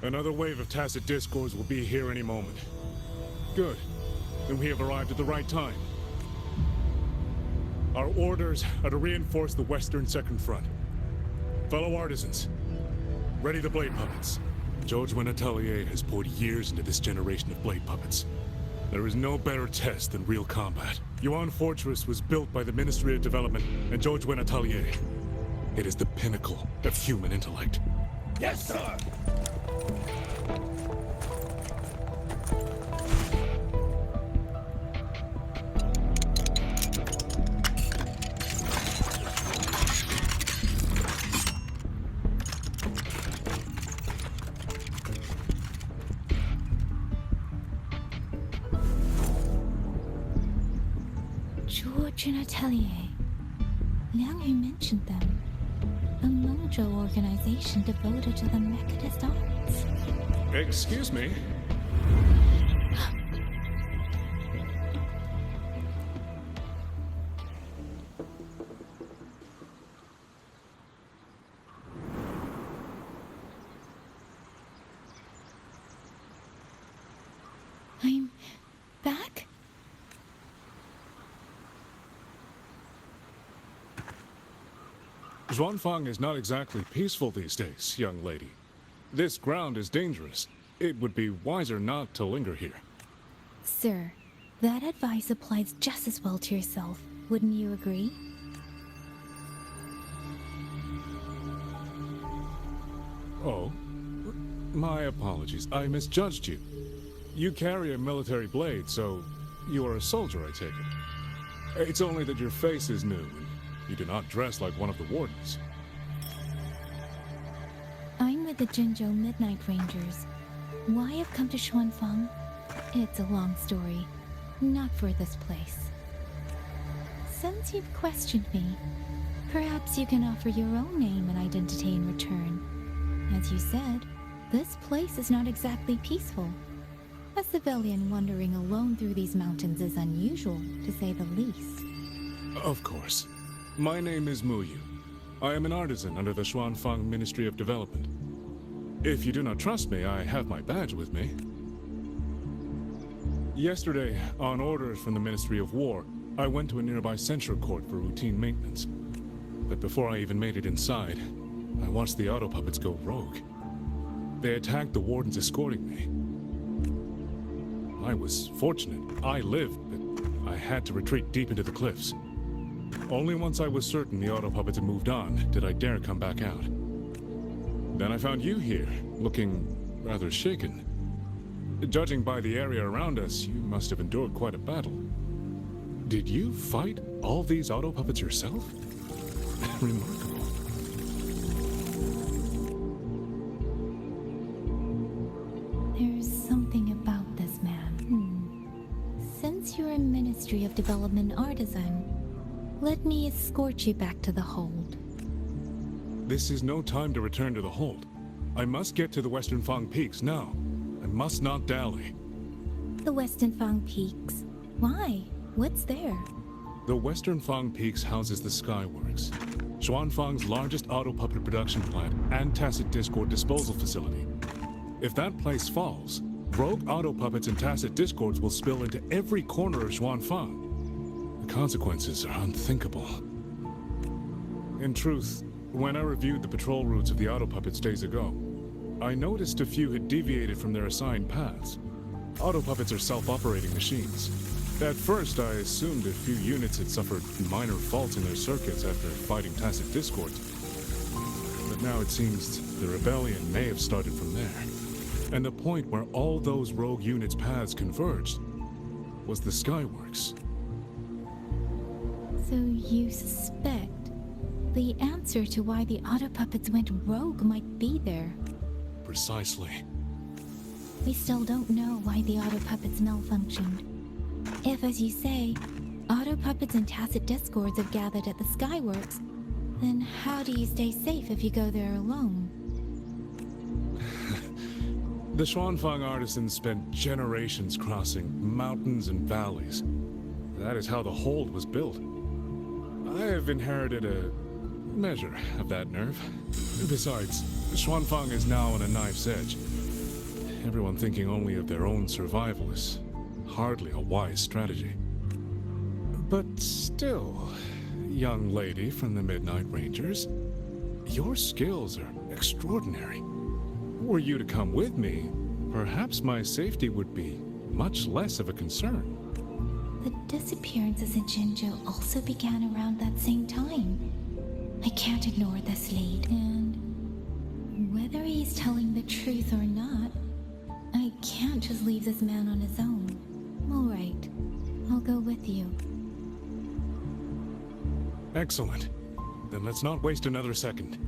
Another wave of tacit discords will be here any moment. Good. Then we have arrived at the right time. Our orders are to reinforce the western second front. Fellow artisans, ready the blade puppets. George Wynn Atelier has poured years into this generation of blade puppets. There is no better test than real combat. Yuan Fortress was built by the Ministry of Development and George Wynn Atelier. It is the pinnacle of human intellect. Yes, sir! George and Atelier. Liang Yu mentioned them. A Mengzhou organization devoted to the mechanist arts. Excuse me? I'm back? Zhuanfang is not exactly peaceful these days, young lady. This ground is dangerous. It would be wiser not to linger here. Sir, that advice applies just as well to yourself. Wouldn't you agree? Oh? My apologies. I misjudged you. You carry a military blade, so you are a soldier, I take it. It's only that your face is new, and you do not dress like one of the wardens. I'm with the Jinzhou Midnight Rangers. Why I've come to Xuanfang? It's a long story. Not for this place. since you've questioned me, perhaps you can offer your own name and identity in return. As you said, this place is not exactly peaceful. A civilian wandering alone through these mountains is unusual, to say the least. Of course. My name is Muyu. I am an artisan under the Xuanfang Ministry of Development. If you do not trust me, I have my badge with me. Yesterday, on orders from the Ministry of War, I went to a nearby censure court for routine maintenance. But before I even made it inside, I watched the auto puppets go rogue. They attacked the wardens escorting me. I was fortunate. I lived, but I had to retreat deep into the cliffs. Only once I was certain the auto puppets had moved on did I dare come back out. Then I found you here, looking rather shaken. Judging by the area around us, you must have endured quite a battle. Did you fight all these auto puppets yourself? Remarkable. There's something about this man. Since you're a Ministry of Development artisan, let me escort you back to the hold. This is no time to return to the hold. I must get to the Western Fang Peaks now. I must not dally. The Western Fang Peaks. Why? What's there? The Western Fang Peaks houses the Skyworks, Xuanfang's largest auto puppet production plant and tacit discord disposal facility. If that place falls, rogue auto puppets and tacit discords will spill into every corner of Xuanfang. The consequences are unthinkable. In truth, when I reviewed the patrol routes of the auto puppets days ago, I noticed a few had deviated from their assigned paths. Auto puppets are self-operating machines. At first, I assumed a few units had suffered minor faults in their circuits after fighting tacit discords. But now it seems the rebellion may have started from there. And the point where all those rogue units' paths converged was the Skyworks. So you suspect the answer to why the auto puppets went rogue might be there? Precisely. We still don't know why the auto puppets malfunctioned. If, as you say, auto puppets and tacit discords have gathered at the Skyworks, then how do you stay safe if you go there alone? The Xuanfang artisans spent generations crossing mountains and valleys. That is how the hold was built. I have inherited a measure of that nerve. Besides, Xuanfang is now on a knife's edge. Everyone thinking only of their own survival is hardly a wise strategy. But still, young lady from the Midnight Rangers, your skills are extraordinary. Were you to come with me, perhaps my safety would be much less of a concern. The disappearances in Jinzhou also began around that same time. I can't ignore this lead, and whether he's telling the truth or not, I can't just leave this man on his own. All right, I'll go with you. Excellent. Then let's not waste another second.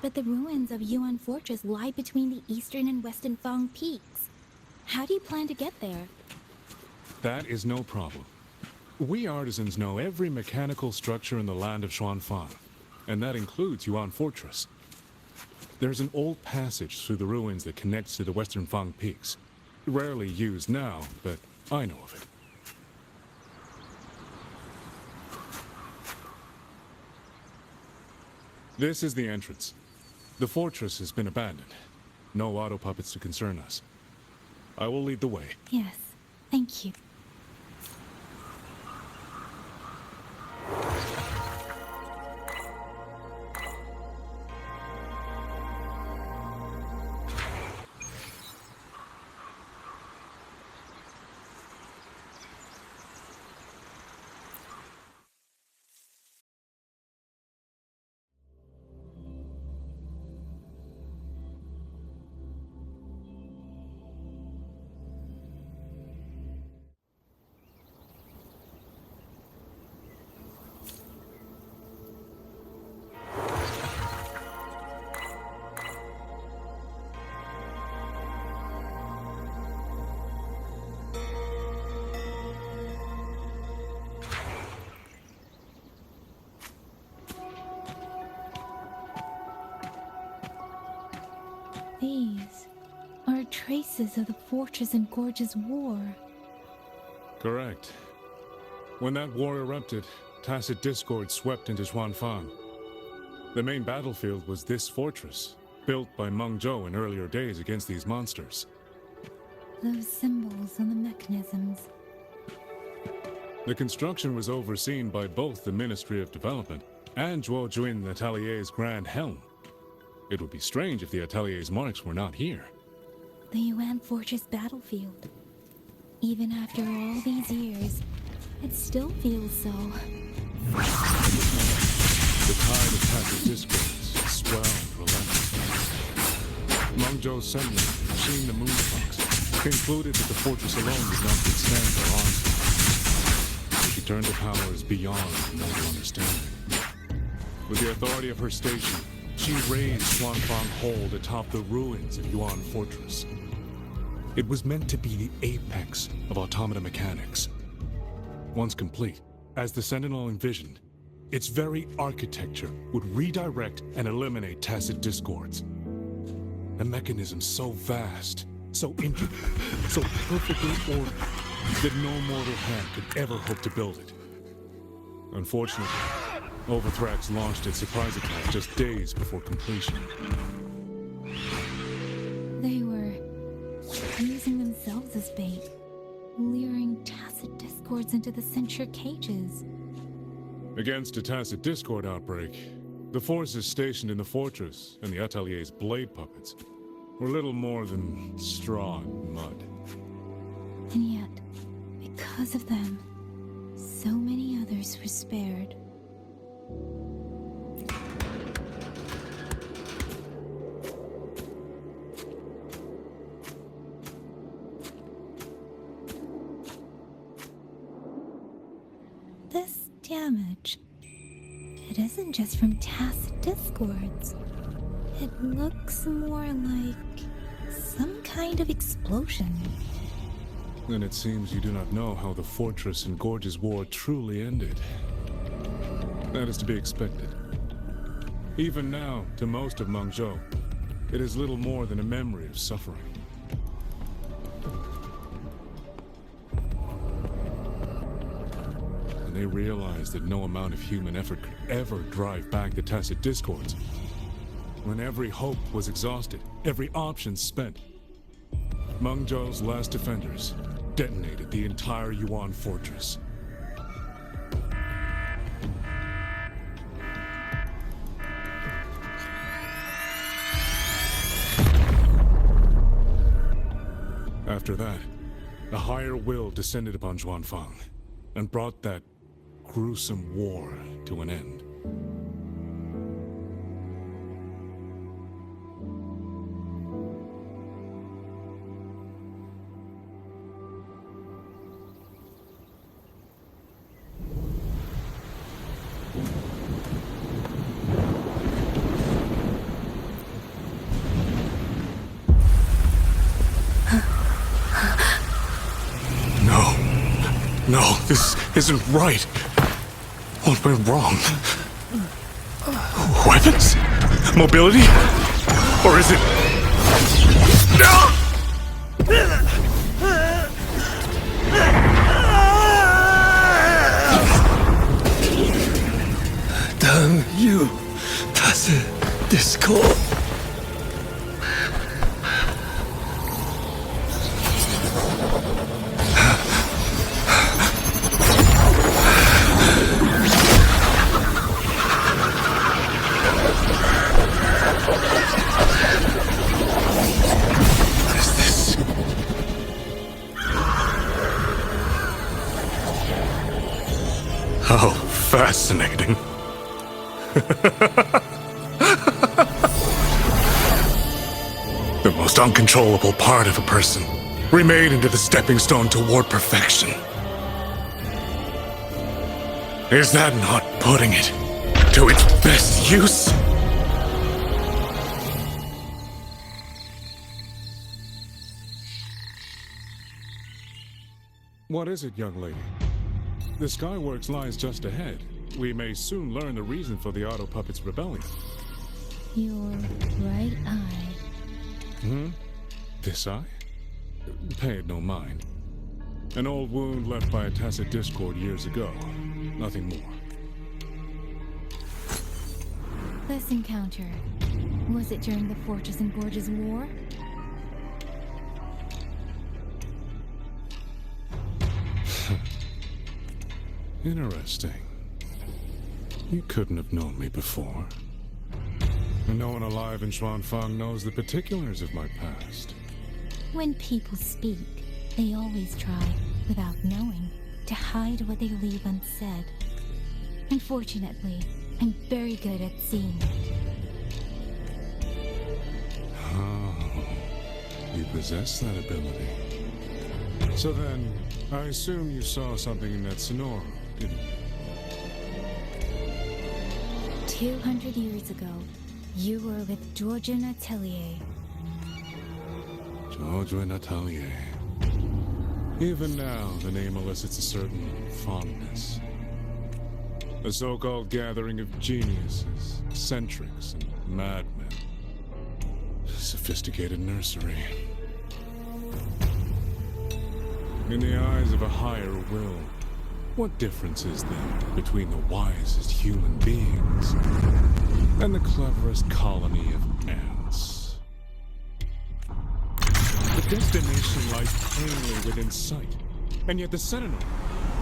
But the ruins of Yuan Fortress lie between the eastern and western Fang peaks. How do you plan to get there? That is no problem. We artisans know every mechanical structure in the land of Xuanfang, and that includes Yuan Fortress. There's an old passage through the ruins that connects to the western Fang peaks. Rarely used now, but I know of it. This is the entrance. The fortress has been abandoned. No auto puppets to concern us. I will lead the way. Yes, thank you. These are traces of the Fortress and Gorge's war. Correct. When that war erupted, tacit discord swept into Xuanfang. The main battlefield was this fortress, built by Meng Zhou in earlier days against these monsters. Those symbols on the mechanisms. The construction was overseen by both the Ministry of Development and Zhuo Jun Atelier's Grand Helm. It would be strange if the Atelier's marks were not here. The Yuan Fortress battlefield. Even after all these years, it still feels so. The tide of tacit discords swelled relentlessly. Meng Zhou's Sentinel, seeing the moonfox, concluded that the fortress alone would not withstand their onslaught. She turned to powers beyond mortal understanding. With the authority of her station, she raised Xuanfang Hold atop the ruins of Yuan Fortress. It was meant to be the apex of automata mechanics. Once complete, as the Sentinel envisioned, its very architecture would redirect and eliminate tacit discords. A mechanism so vast, so intricate, so perfectly ordered, that no mortal hand could ever hope to build it. Unfortunately, Overthrax launched its surprise attack just days before completion. They were using themselves as bait, luring tacit discords into the censure cages. Against a tacit discord outbreak, the forces stationed in the fortress and the Atelier's blade puppets were little more than straw and mud. And yet, because of them, so many others were spared. This damage, it isn't just from tacit discords. It looks more like some kind of explosion. Then it seems you do not know how the Fortress and Gorge's war truly ended. That is to be expected. Even now, to most of Meng Zhou, it is little more than a memory of suffering. And they realized that no amount of human effort could ever drive back the tacit discords. When every hope was exhausted, every option spent, Meng Zhou's last defenders detonated the entire Yuan Fortress. After that, a higher will descended upon Xuanfang and brought that gruesome war to an end. No, this isn't right. What went wrong? Weapons? Mobility? Or is it... Damn you, tacit discord. How fascinating. The most uncontrollable part of a person, remade into the stepping stone toward perfection. Is that not putting it to its best use? What is it, young lady? The Skyworks lies just ahead. We may soon learn the reason for the Auto Puppet's rebellion. Your right eye. This eye? Pay it no mind. An old wound left by a tacit discord years ago. Nothing more. This encounter, was it during the Fortress and Gorges War? Interesting. You couldn't have known me before. And no one alive in Xuanfang knows the particulars of my past. When people speak, they always try, without knowing, to hide what they leave unsaid. Unfortunately, I'm very good at seeing it. Oh, you possess that ability. So then, I assume you saw something in that sonoro, didn't you? 200 years ago, you were with Georgia Natelier. Georgia Natelier. Even now, the name elicits a certain fondness. A so-called gathering of geniuses, eccentrics, and madmen. Sophisticated nursery. In the eyes of a higher will, what difference is there between the wisest human beings and the cleverest colony of ants? The destination lies plainly within sight, and yet the Sentinel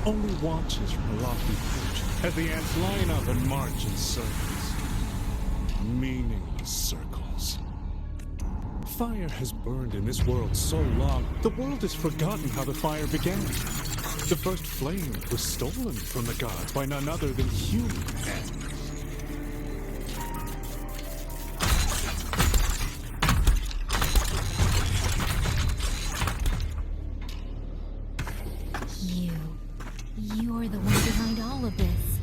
only watches from a lofty perch as the ants line up and march in circles. Meaningless circles. Fire has burned in this world so long, the world has forgotten how the fire began. The first flame was stolen from the gods by none other than human ants. You're the one behind all of this.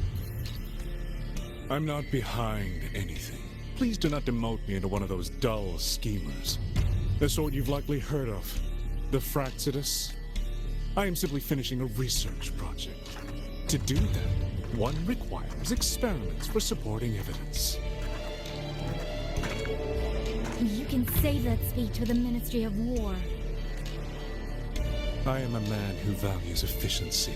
I'm not behind anything. Please do not demote me into one of those dull schemers. The sort you've likely heard of. The Fraxidus. I am simply finishing a research project. To do that, one requires experiments for supporting evidence. You can save that speech for the Ministry of War. I am a man who values efficiency.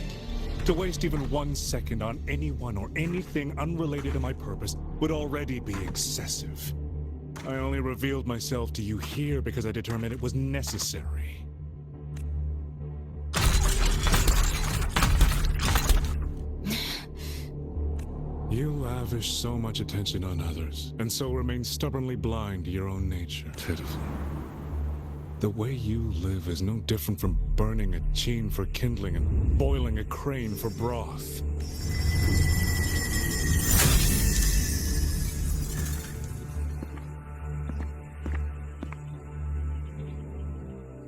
To waste even 1 second on anyone or anything unrelated to my purpose would already be excessive. I only revealed myself to you here because I determined it was necessary. You lavish so much attention on others, and so remain stubbornly blind to your own nature. Pitiful. The way you live is no different from burning a cheen for kindling and boiling a crane for broth.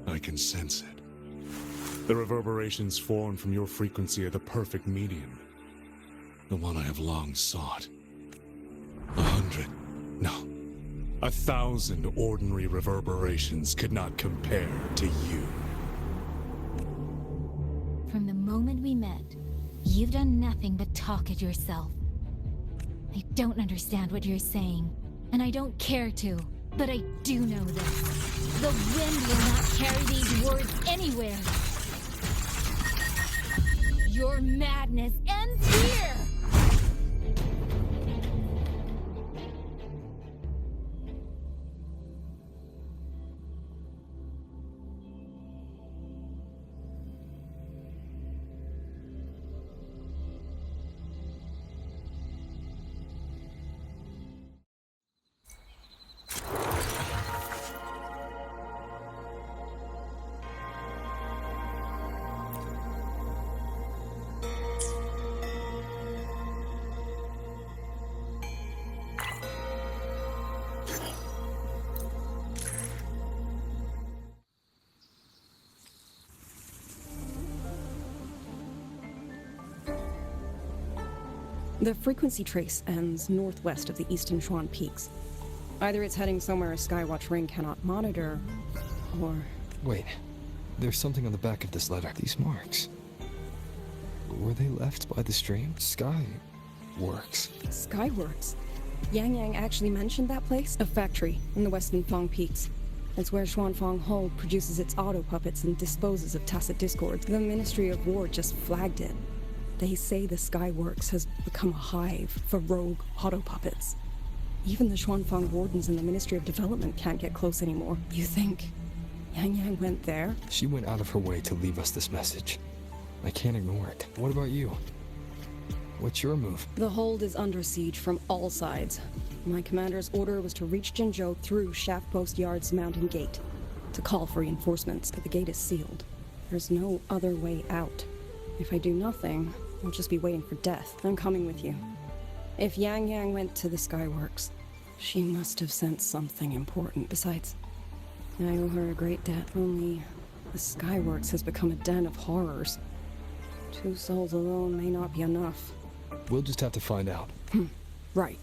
I can sense it. The reverberations formed from your frequency are the perfect medium. The one I have long sought. 100, no, 1,000 ordinary reverberations could not compare to you. From the moment we met, you've done nothing but talk at yourself. I don't understand what you're saying, and I don't care to, but I do know this. The wind will not carry these words anywhere. Your madness ends here! The frequency trace ends northwest of the Eastern Shuan Peaks. Either it's heading somewhere a Skywatch ring cannot monitor, or... Wait, there's something on the back of this letter. These marks. Were they left by the stream? Skyworks. Skyworks? Yang Yang actually mentioned that place? A factory in the Western Fang Peaks. It's where Xuanfang Hold produces its auto-puppets and disposes of Tacit Discords. The Ministry of War just flagged it. They say the Skyworks has become a hive for rogue auto-puppets. Even the Xuanfang Wardens in the Ministry of Development can't get close anymore. You think Yang Yang went there? She went out of her way to leave us this message. I can't ignore it. What about you? What's your move? The hold is under siege from all sides. My commander's order was to reach Jinzhou through Shaft Post Yard's mountain gate, to call for reinforcements, but the gate is sealed. There's no other way out. If I do nothing, I'll just be waiting for death. I'm coming with you. If Yang Yang went to the Skyworks, she must have sensed something important. Besides, I owe her a great debt. Only the Skyworks has become a den of horrors. 2 souls alone may not be enough. We'll just have to find out. Right.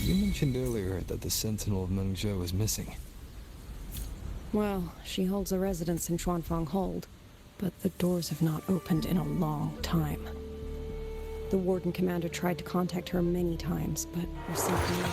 You mentioned earlier that the Sentinel of Mengzhou is missing. Well, she holds a residence in Xuanfang Hold, but the doors have not opened in a long time. The Warden Commander tried to contact her many times, but received no